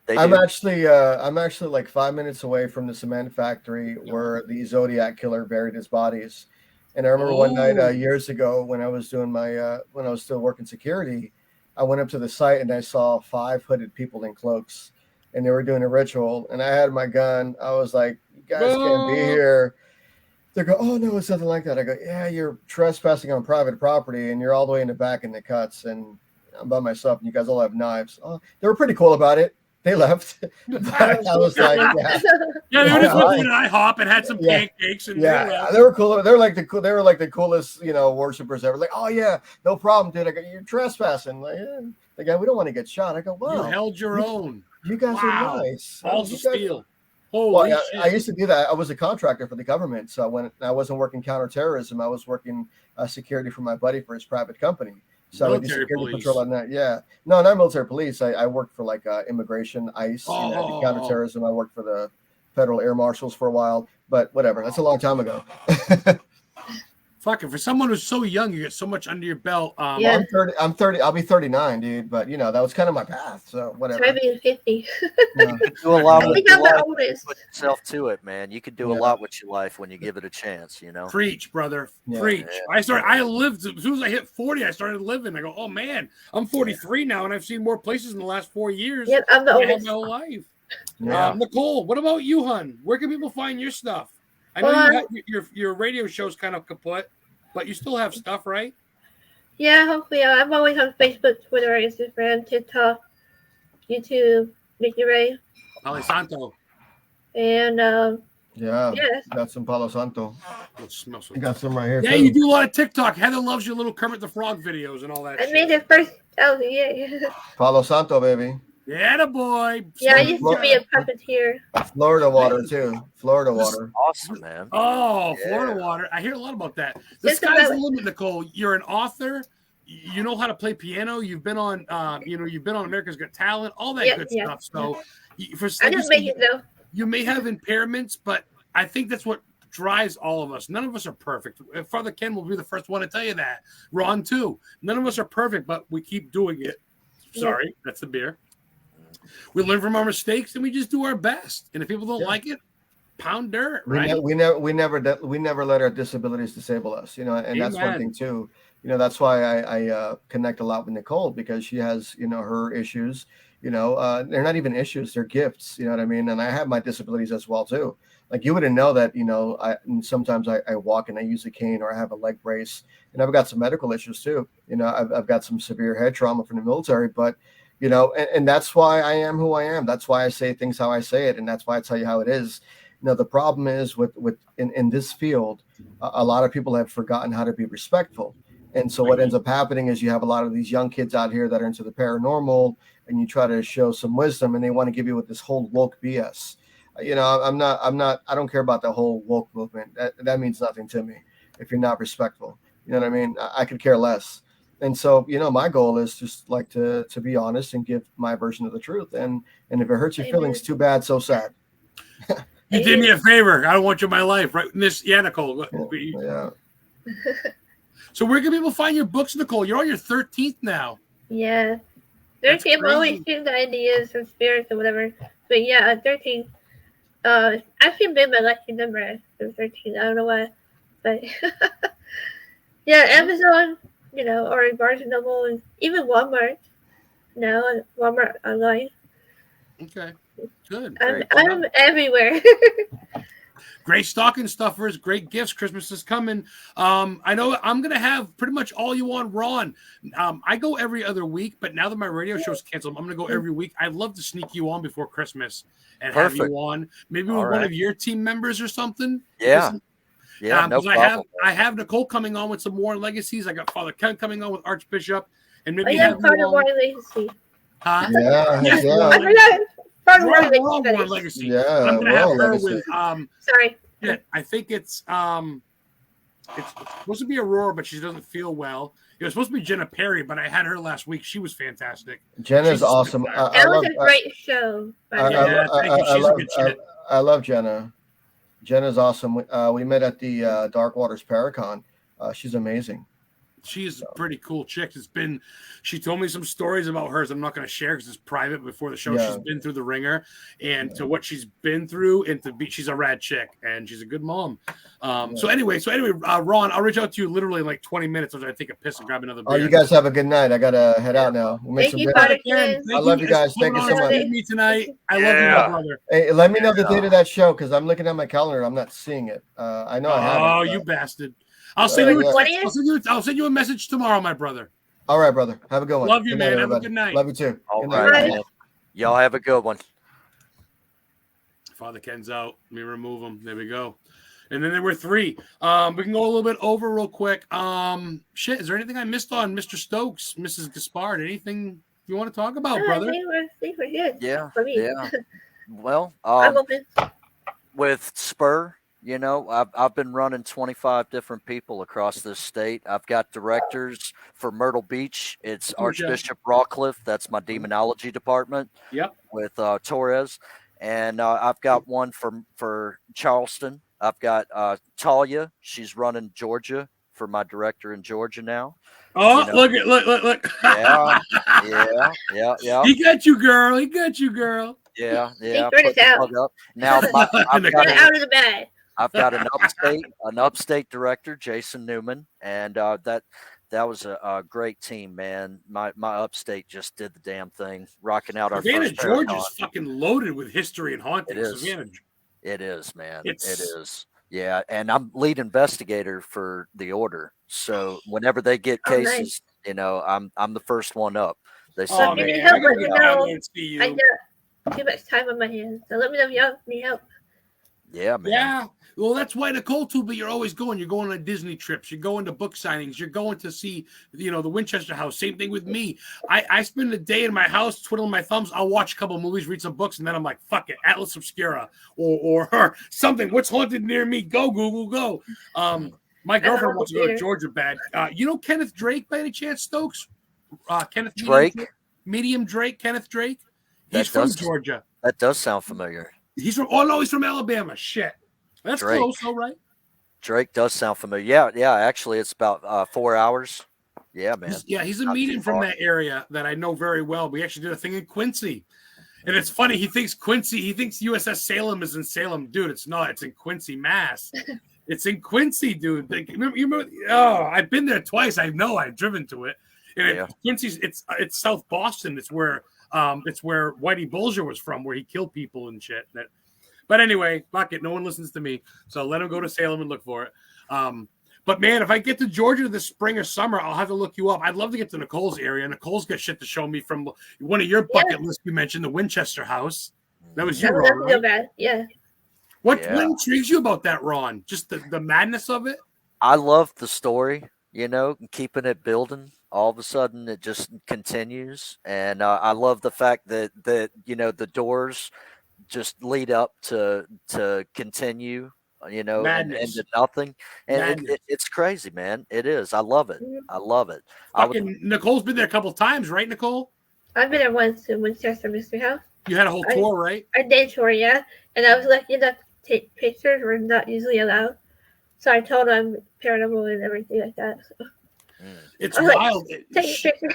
I'm actually like 5 minutes away from the cement factory where the Zodiac killer buried his bodies. And I remember one night years ago when I was doing when I was still working security, I went up to the site and I saw 5 hooded people in cloaks, and they were doing a ritual. And I had my gun. I was like, "You guys can't be here." They go, "Oh no, it's nothing like that." I go, "Yeah, you're trespassing on private property, and you're all the way in the back in the cuts, and I'm by myself, and you guys all have knives." Oh, they were pretty cool about it. They left. But I was like, they were just went to an IHOP and had some pancakes, and they were cool. They were like the coolest, worshipers ever. Like, "Oh yeah, no problem, dude." I go, "You're trespassing." Like, the guy, "We don't want to get shot." I go, "Wow, you held your own. You guys are nice." Balls of steel. Holy shit. I used to do that. I was a contractor for the government, so when I wasn't working counterterrorism, I was working security for my buddy for his private company. So I do security patrol at night. Yeah. No, not military police. I worked for like immigration, ICE, counterterrorism. I worked for the federal air marshals for a while, but whatever. That's a long time ago. Fucking for someone who's so young, you get so much under your belt. Yeah. I'm 30. I'll be 39, dude. But that was kind of my path. So whatever. Try being 50. You could do a lot I with think your I'm the life. oldest. Put yourself to it, man. You could do a lot with your life when you give it a chance. Preach, brother. Yeah. Preach. I lived as soon as I hit 40. I started living. I go, oh man, I'm 43 now, and I've seen more places in the last 4 years. Yep, I'm the than I had oldest. my whole life. Yeah. Nicole, what about you, hun? Where can people find your stuff? I know your radio show's kind of kaput, but you still have stuff, right? Yeah, hopefully. I'm always on Facebook, Twitter, Instagram, TikTok, YouTube, Mickey Ray. Palo Santo. And Got some Palo Santo. It smells so You got some right here. Yeah, too. you do a lot of TikTok. Heather loves your little Kermit the Frog videos and all that. I made the first 1,000, yeah. Palo Santo, baby. Yeah, the boy. Yeah, I used to be a puppeteer. Florida water too. Florida water. Awesome, man. Oh, Florida water. I hear a lot about that. The sky's the limit, Nicole. You're an author. You know how to play piano. You've been on, you've been on America's Got Talent. All that good stuff. So, I just make it though. You may have impairments, but I think that's what drives all of us. None of us are perfect. Father Ken will be the first one to tell you that. Ron too. None of us are perfect, but we keep doing it. Sorry, that's the beer. We learn from our mistakes and we just do our best. And if people don't like it, pound dirt. Right? We never let our disabilities disable us. And that's one thing too. That's why I connect a lot with Nicole, because she has her issues. They're not even issues; they're gifts. You know what I mean? And I have my disabilities as well too. Like you wouldn't know that. Sometimes I walk and I use a cane, or I have a leg brace, and I've got some medical issues too. I've got some severe head trauma from the military, but. And that's why I am who I am. That's why I say things how I say it. And that's why I tell you how it is. The problem is in this field, a lot of people have forgotten how to be respectful. And so what ends up happening is you have a lot of these young kids out here that are into the paranormal, and you try to show some wisdom, and they want to give you with this whole woke BS. I don't care about the whole woke movement. That means nothing to me if you're not respectful. You know what I mean? I could care less. And so, my goal is just like to be honest and give my version of the truth. And if it hurts your feelings, too bad, so sad. You did me a favor. I don't want you in my life, right? Nicole. Yeah. So where can people find your books, Nicole? You're on your 13th now. Yeah. 13, I'm always getting the ideas from spirits or whatever. But yeah, 13. Actually made my lucky number at 13. I don't know why. But yeah, Amazon. Or Barnes & Noble, and even Walmart. Now, Walmart online. Okay, good. I'm everywhere. Great stocking stuffers, great gifts. Christmas is coming. I know I'm going to have pretty much all you on Ron. I go every other week, but now that my radio show's canceled, I'm going to go every week. I'd love to sneak you on before Christmas and have you on. Maybe with one of your team members or something. Yeah. Yeah, no problem. I have Nicole coming on with some more legacies. I got Father Ken coming on with Archbishop, and maybe I have part of War Legacy. Huh? Yeah. Part of War Legacy. Yeah, I'm gonna have her with Sorry. Yeah, I think it's supposed to be Aurora, but she doesn't feel well. It was supposed to be Jenna Perry, but I had her last week. She was fantastic. Jenna's awesome. That was a great show. I love Jenna. Jenna's awesome. We met at the Dark Waters Paracon. She's amazing. She's a pretty cool chick. She told me some stories about hers. I'm not going to share because it's private before the show. Yeah. She's been through the ringer, and to what she's been through, and she's a rad chick, and she's a good mom. So anyway, Ron, I'll reach out to you literally in like 20 minutes after I take a piss and grab another beer. Oh, you guys have a good night. I gotta head out now. Thank you, Father Ken. I love you guys. Thank you so much. Me tonight. I love you, my brother. Hey, let me know the date of that show because I'm looking at my calendar. I'm not seeing it. I know I have. Oh, you bastard! I'll send you a message tomorrow, my brother. All right, brother. Have a good one. Love you, good man. Night, have a good night. Love you too. All right. Man. Y'all have a good one. Father Ken's out. Let me remove him. There we go. And then there were 3. We can go a little bit over real quick. Is there anything I missed on Mr. Stokes, Mrs. Gaspard? Anything you want to talk about, brother? I think we're good. Yeah. For me. Yeah. Well, I'm open. with Spur, You know, I've been running 25 different people across this state. I've got directors for Myrtle Beach. It's Archbishop Ratcliffe. That's my demonology department. Yep. With Torres, and I've got one for Charleston. I've got Talia. She's running Georgia for my director in Georgia now. Oh, you know, look. Yeah. He got you, girl. Yeah. Put it out. Now I've got out of the bag. I've got an upstate director, Jason Newman, and that was a great team, man. My upstate just did the damn thing, rocking out our Savannah, first Georgia's fucking loaded with history and haunting. It is, man. It is. Yeah, and I'm lead investigator for the order. So whenever they get cases, nice. you know, I'm the first one up. They send me. Help, let me know. I got too much time on my hands, so let me know if you need help. Yeah, man. Yeah. Well, that's why Nicole too, but you're always going. You're going on Disney trips. You're going to book signings. You're going to see, you know, the Winchester House. Same thing with me. I spend a day in my house twiddling my thumbs. I'll watch a couple of movies, read some books, and then I'm like, fuck it, Atlas Obscura or something. What's haunted near me? Go, Google, go. My girlfriend wants to go to Georgia bad. You know Kenneth Drake by any chance, Stokes? Kenneth Drake? Medium Drake, Kenneth Drake. He's from Georgia. That does sound familiar. He's from he's from Alabama. Shit. That's Drake. Close, though, right? Drake does sound familiar. Yeah. Actually, it's about 4 hours. Yeah, man. He's a medium from that area that I know very well. We actually did a thing in Quincy. And it's funny. He thinks USS Salem is in Salem. Dude, it's not. It's in Quincy, Mass. It's in Quincy, dude. You remember? Oh, I've been there twice. I know. I've driven to it. And Quincy's, it's South Boston. It's where Whitey Bulger was from, where he killed people and shit. But anyway, fuck it. No one listens to me. So let him go to Salem and look for it. But man, if I get to Georgia this spring or summer, I'll have to look you up. I'd love to get to Nicole's area. Nicole's got shit to show me from one of your bucket lists you mentioned, the Winchester House. That was you, Ron, right? Yeah. What intrigues you about that, Ron? Just the madness of it? I love the story, you know, keeping it building. All of a sudden, it just continues. And I love the fact that you know, the doors just lead up to continue, you know, and to nothing. And it's crazy, man. It is. I love it. I love it. Nicole's been there a couple of times, right, Nicole? I've been there once in Winchester Mystery House. You had a whole tour, right? I did a tour, yeah. And I was lucky enough to take pictures. We're not usually allowed. So I told them paranormal and everything like that. So. It's wild. Take a picture.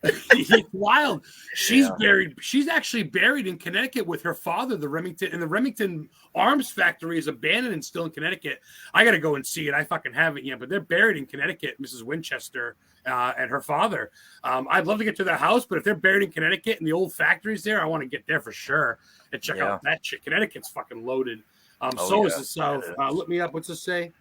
It's wild. She's buried. She's actually buried in Connecticut with her father. The Remington Arms Factory is abandoned and still in Connecticut. I got to go and see it. I fucking haven't yet, but they're buried in Connecticut. Mrs. Winchester and her father. I'd love to get to their house, but if they're buried in Connecticut and the old factory's there, I want to get there for sure and check out that shit. Connecticut's fucking loaded. Is the South. Look me up. What's this say?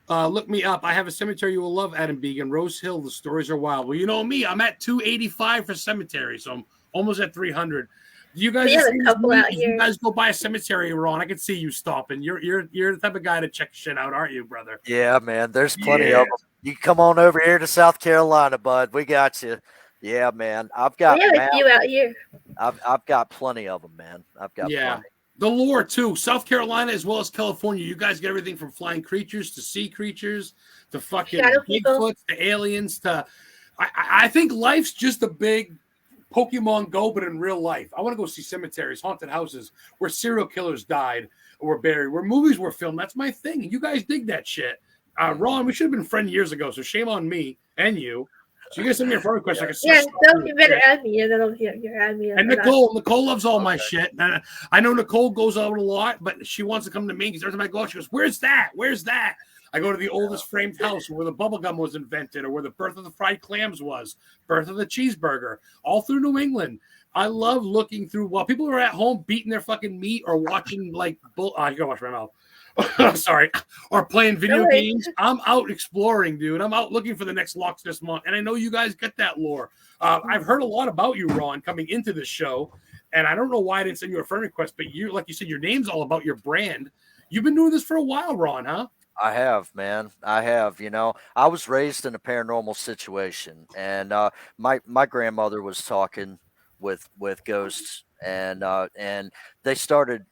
Look me up. I have a cemetery you will love, Adam Began. Rose Hill. The stories are wild. Well, you know me. I'm at 285 for cemetery, so I'm almost at 300. You guys, you guys go by a cemetery, Ron. I can see you stopping. You're the type of guy to check shit out, aren't you, brother? Yeah, man. There's plenty of them. You come on over here to South Carolina, bud. We got you. Yeah, man. I've got a few out here. I've got plenty of them, man. I've got plenty. The lore, too. South Carolina as well as California. You guys get everything from flying creatures to sea creatures to fucking Bigfoots to aliens to... I think life's just a big Pokemon Go, but in real life. I want to go see cemeteries, haunted houses where serial killers died or were buried, where movies were filmed. That's my thing. And you guys dig that shit. Ron, we should have been friends years ago, so shame on me and you. So you guys send me a friend request. You better add me, and then I'll add me. And Nicole loves all my shit. And I know Nicole goes out a lot, but she wants to come to me because every time I go out, she goes, "Where's that? Where's that?" I go to the oldest framed house where the bubblegum was invented, or where the birth of the fried clams was, birth of the cheeseburger, all through New England. I love looking through while people are at home beating their fucking meat or watching like you gotta watch my mouth. Sorry, or playing video games. I'm out exploring, dude. I'm out looking for the next Loch this month, and I know you guys get that lore. I've heard a lot about you, Ron, coming into this show, and I don't know why I didn't send you a friend request, but you, like you said, your name's all about your brand. You've been doing this for a while, Ron, huh? I have, man. I have. You know, I was raised in a paranormal situation, and my grandmother was talking with ghosts, and they started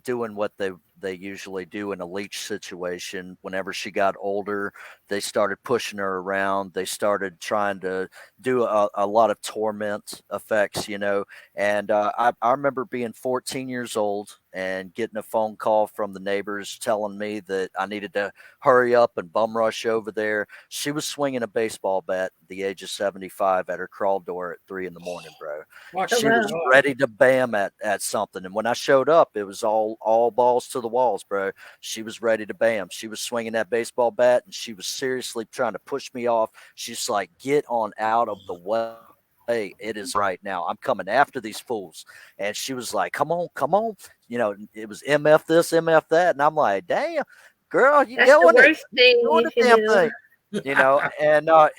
doing what they usually do in a leech situation. Whenever she got older, they started pushing her around. They started trying to do a lot of torment effects, you know. And I remember being 14 years old and getting a phone call from the neighbors telling me that I needed to hurry up and bum rush over there. She was swinging a baseball bat at the age of 75 at her crawl door at 3 in the morning, bro. She was ready to bam at something. And when I showed up, it was all balls to the walls, bro. She was ready to bam. She was swinging that baseball bat, and she was seriously trying to push me off. She's like, get on out of the way. Hey, it is right now. I'm coming after these fools. And she was like, come on, come on. You know, it was MF this, MF that. And I'm like, damn, girl, you That's doing the worst thing doing you the can damn do. thing. You know,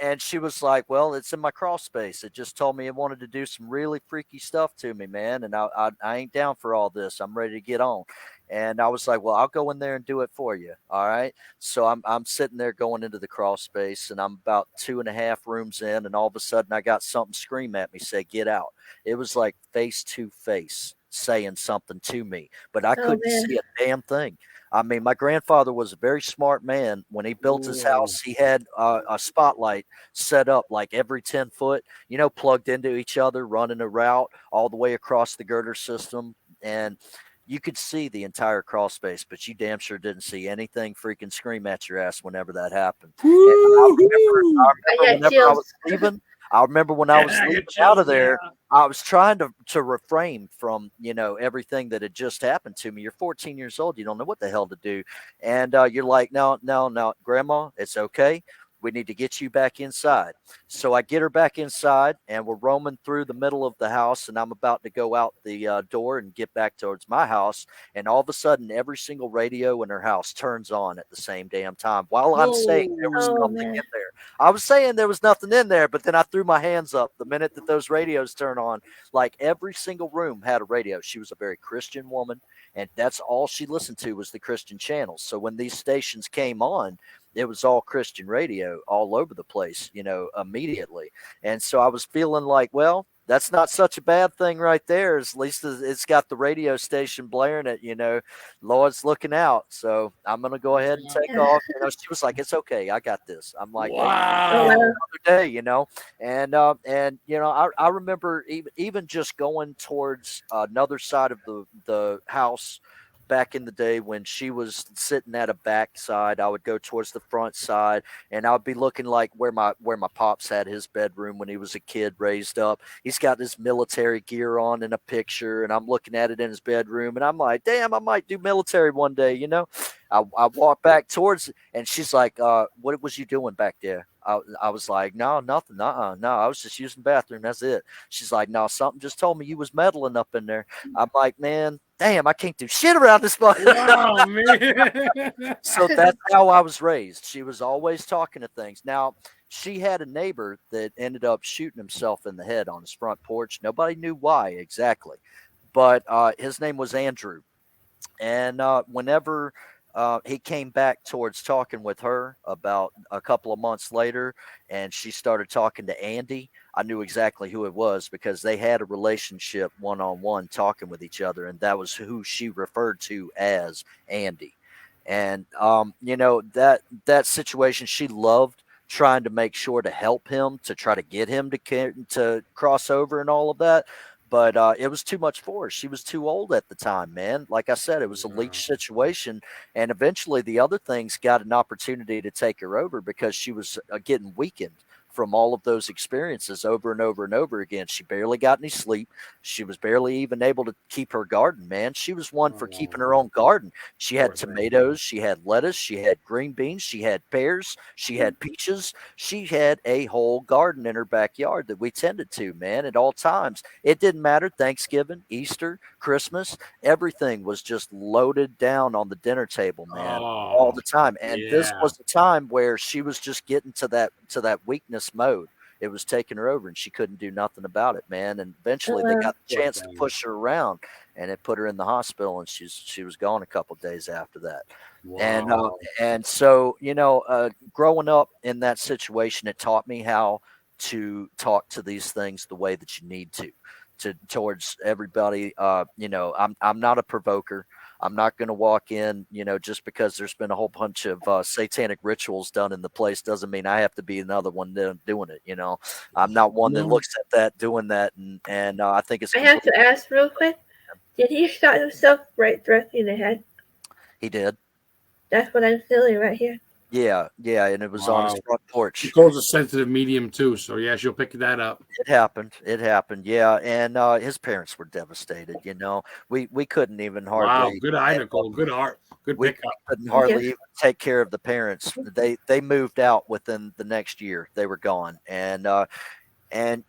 and she was like, well, it's in my crawl space. It just told me it wanted to do some really freaky stuff to me, man. And I ain't down for all this. I'm ready to get on. And I was like, well, I'll go in there and do it for you. All right. So I'm sitting there going into the crawl space, and I'm about 2.5 rooms in, and all of a sudden I got something scream at me, say, get out. It was like face to face saying something to me, but I couldn't see a damn thing. I mean, my grandfather was a very smart man. When he built his house, he had a spotlight set up like every 10 foot, you know, plugged into each other, running a route all the way across the girder system. And you could see the entire crawl space, but you damn sure didn't see anything freaking scream at your ass whenever that happened. And I remember when I was leaving out of there, I was trying to refrain from, you know, everything that had just happened to me. You're 14 years old. You don't know what the hell to do. And you're like, no, Grandma, it's okay. We need to get you back inside. So I get her back inside, and we're roaming through the middle of the house, and I'm about to go out the door and get back towards my house. And all of a sudden, every single radio in her house turns on at the same damn time while I'm saying there was nothing in there. I was saying there was nothing in there, but then I threw my hands up the minute that those radios turn on. Like every single room had a radio. She was a very Christian woman, and that's all she listened to was the Christian channels. So when these stations came on, it was all Christian radio all over the place, you know, immediately. And so I was feeling like, well, that's not such a bad thing right there. At least it's got the radio station blaring it, you know, Lord's looking out. So I'm going to go ahead and take off. You know, she was like, it's okay. I got this. I'm like, wow. Another day, you know, and you know, I remember even just going towards another side of the house. Back in the day when she was sitting at a back side, I would go towards the front side, and I would be looking like where my pops had his bedroom when he was a kid, raised up. He's got this military gear on in a picture, and I'm looking at it in his bedroom, and I'm like, damn, I might do military one day, you know. I walk back towards it, and she's like, what was you doing back there? I was like, no, nothing. No, I was just using the bathroom. That's it. She's like, no, something just told me you was meddling up in there. I'm like, man, damn, I can't do shit around this place. Wow, man. So that's how I was raised. She was always talking to things. Now, she had a neighbor that ended up shooting himself in the head on his front porch. Nobody knew why exactly, but his name was Andrew. And whenever he came back towards talking with her about a couple of months later, and she started talking to Andy, I knew exactly who it was because they had a relationship one-on-one talking with each other, and that was who she referred to as Andy. And, you know, that situation, she loved trying to make sure to help him, to try to get him to cross over and all of that. But it was too much for her. She was too old at the time, man. Like I said, it was a leech situation. And eventually the other things got an opportunity to take her over because she was getting weakened from all of those experiences over and over and over again. She barely got any sleep. She was barely even able to keep her garden, man. She was one for keeping her own garden. She had tomatoes, she had lettuce, she had green beans, she had pears, she had peaches. She had a whole garden in her backyard that we tended to, man, at all times. It didn't matter. Thanksgiving, Easter, Christmas, everything was just loaded down on the dinner table, man, all the time. And this was the time where she was just getting to that weakness mode. It was taking her over, and she couldn't do nothing about it, man. And eventually they got the chance to push her around, and it put her in the hospital, and she was gone a couple of days after that. Wow. And so, you know, growing up in that situation, it taught me how to talk to these things the way that you need to. towards everybody. I'm not a provoker. I'm not going to walk in, just because there's been a whole bunch of satanic rituals done in the place doesn't mean I have to be another one doing it. I'm not one that looks at that, doing that. And I think it's. I have to ask real quick. Did he shot himself right directly in the head? He did. That's what I'm feeling right here. Yeah, and it was on his front porch. Nicole's a sensitive medium too, so yeah, she'll pick that up. It happened, yeah, and his parents were devastated. We couldn't even hardly. Wow, good eye, Nicole. Good heart. Good We pickup. couldn't hardly even take care of the parents. They moved out within the next year. They were gone, and it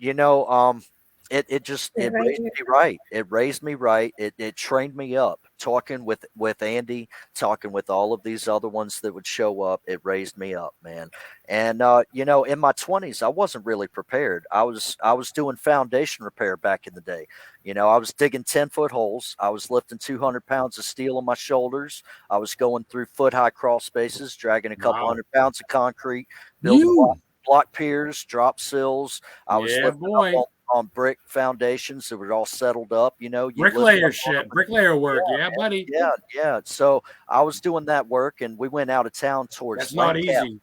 raised me right. It raised me right. It trained me up. Talking with Andy, talking with all of these other ones that would show up, it raised me up, man. And in my 20s, I wasn't really prepared. I was doing foundation repair back in the day. I was digging 10-foot holes. I was lifting 200 pounds of steel on my shoulders. I was going through foot-high crawl spaces, dragging a couple hundred pounds of concrete, building block piers, drop sills. I was lifting up on brick foundations that were all settled up, Bricklayer shit, bricklayer work, buddy. Yeah. So I was doing that work, and we went out of town towards. That's not easy.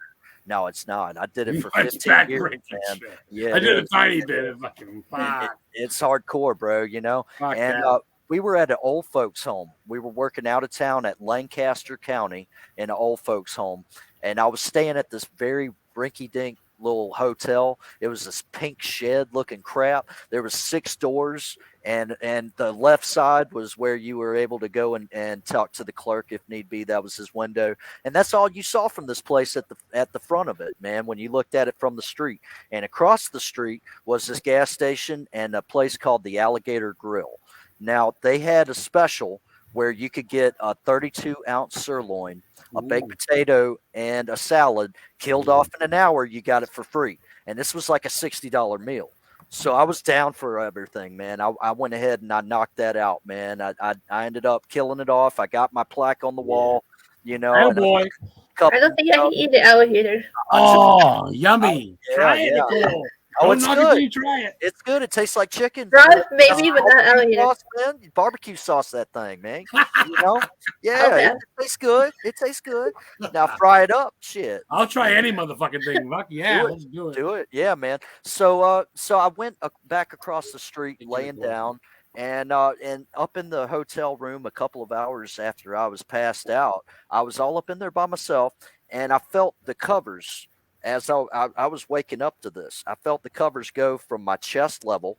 No, it's not. I did it for 15 years, man. Yeah, I did a tiny bit of fucking. It's hardcore, bro. We were at an old folks' home. We were working out of town at Lancaster County in an old folks' home, and I was staying at this very rinky-dink little hotel. It was this pink shed looking crap. There was 6 doors, and the left side was where you were able to go and talk to the clerk if need be. That was his window, and that's all you saw from this place at the front of it, man, when you looked at it from the street. And across the street was this gas station and a place called the Alligator Grill. Now, they had a special where you could get a 32-ounce sirloin, a baked potato, and a salad killed off in an hour. You got it for free. And this was like a $60 meal. So I was down for everything, man. I went ahead and I knocked that out, man. I ended up killing it off. I got my plaque on the wall, Oh, boy. I don't think I can eat the alligator. Oh, yummy. Try it, Nicole. Oh, it's good. You try it. It's good. It tastes like chicken. Maybe, but not alligator. Sauce, man. Barbecue sauce that thing, man. Yeah, it tastes good. It tastes good. Now fry it up. Shit. I'll try any motherfucking thing. Fuck yeah, let's do it. Do it. Yeah, man. So I went back across the street, laying down, and up in the hotel room a couple of hours after I was passed out. I was all up in there by myself, and I felt the covers. As I was waking up to this, I felt the covers go from my chest level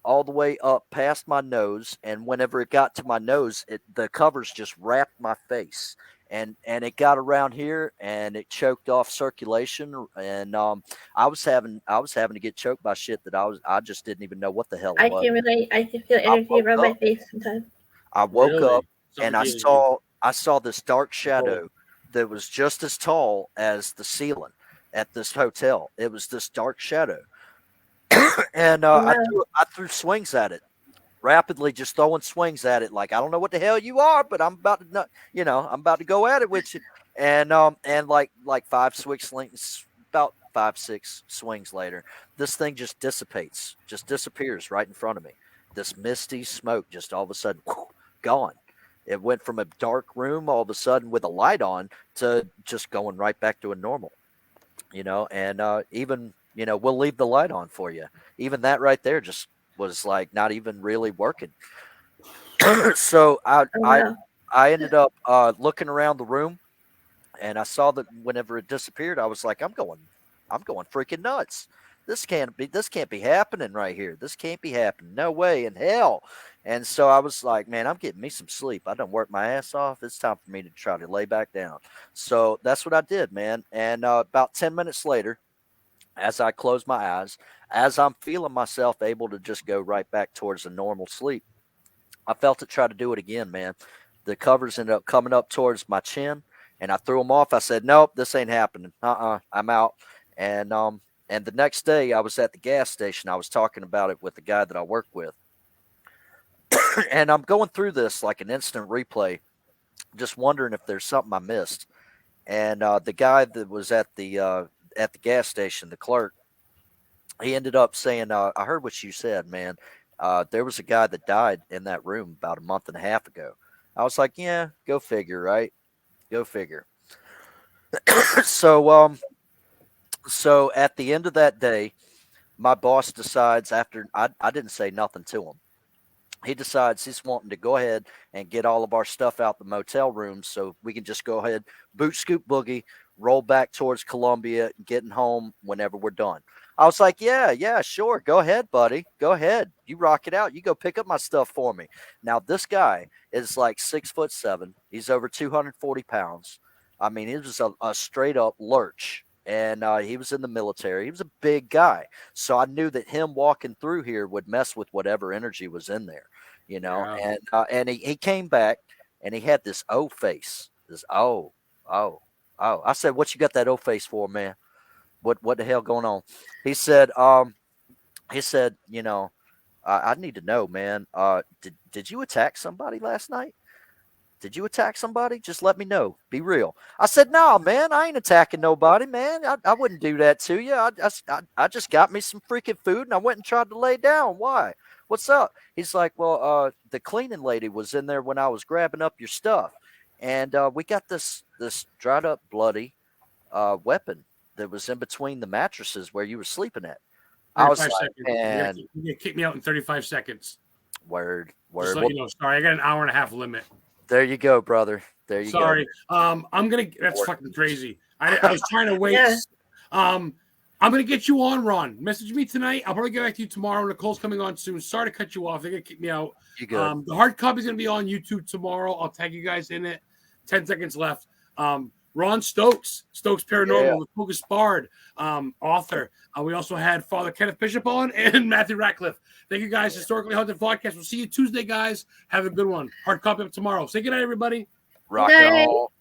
all the way up past my nose, and whenever it got to my nose, the covers just wrapped my face, and it got around here, and it choked off circulation, and I was having to get choked by shit that I just didn't even know what the hell it was. I can relate. I can feel energy around my face sometimes. I woke up and I saw this dark shadow that was just as tall as the ceiling at this hotel. It was this dark shadow. And I threw swings at it, rapidly, just throwing swings at it. Like, I don't know what the hell you are, but I'm about to go at it with you. And like 5 swings, about 5-6 swings later, this thing just dissipates, just disappears right in front of me. This misty smoke just all of a sudden gone. It went from a dark room all of a sudden with a light on to just going right back to a normal. And even, we'll leave the light on for you. Even that right there just was like not even really working. So I ended up looking around the room, and I saw that whenever it disappeared, I was like, I'm going freaking nuts. This can't be happening right here. This can't be happening. No way in hell. And so I was like, man, I'm getting me some sleep. I done worked my ass off. It's time for me to try to lay back down. So that's what I did, man. And about 10 minutes later, as I closed my eyes, as I'm feeling myself able to just go right back towards the normal sleep, I felt it try to do it again, man. The covers ended up coming up towards my chin, and I threw them off. I said, nope, this ain't happening. I'm out. And the next day I was at the gas station. I was talking about it with the guy that I work with. And I'm going through this like an instant replay, just wondering if there's something I missed. And the guy that was at the gas station, the clerk, he ended up saying, I heard what you said, man. There was a guy that died in that room about a month and a half ago. I was like, yeah, go figure, right? Go figure. So at the end of that day, my boss decides after I didn't say nothing to him. He decides he's wanting to go ahead and get all of our stuff out the motel rooms so we can just go ahead, boot, scoop, boogie, roll back towards Columbia, getting home whenever we're done. I was like, yeah, sure. Go ahead, buddy. Go ahead. You rock it out. You go pick up my stuff for me. Now, this guy is like 6'7". He's over 240 pounds. I mean, he was a straight up lurch. And he was in the military. He was a big guy. So I knew that him walking through here would mess with whatever energy was in there, you know. Yeah. And he came back and he had this O face. This oh. I said, what you got that O face for, man? What the hell going on? He said, you know, I need to know, man. Did you attack somebody last night? Did you attack somebody? Just let me know. Be real. I said, no, man, I ain't attacking nobody, man. I wouldn't do that to you. I just got me some freaking food and I went and tried to lay down. Why? What's up? He's like, well, the cleaning lady was in there when I was grabbing up your stuff. And we got this dried up, bloody weapon that was in between the mattresses where you were sleeping at. I was like, man. You kick me out in 35 seconds. Word. Just let you know, sorry, I got an hour and a half limit. There you go, brother. There you go. Sorry. That's fucking crazy. I was trying to wait. Yeah. I'm gonna get you on, Ron. Message me tonight. I'll probably get back to you tomorrow. Nicole's coming on soon. Sorry to cut you off. They're gonna kick me out. You good. The hard copy is gonna be on YouTube tomorrow. I'll tag you guys in it. 10 seconds left. Ron Stokes Paranormal, Nicole Gaspard, author. We also had Father Kenneth Bishop on and Matthew Ratcliffe. Thank you guys. Historically Haunted Podcast. We'll see you Tuesday, guys. Have a good one. Hard copy up tomorrow. Say good night, everybody. Rock it all.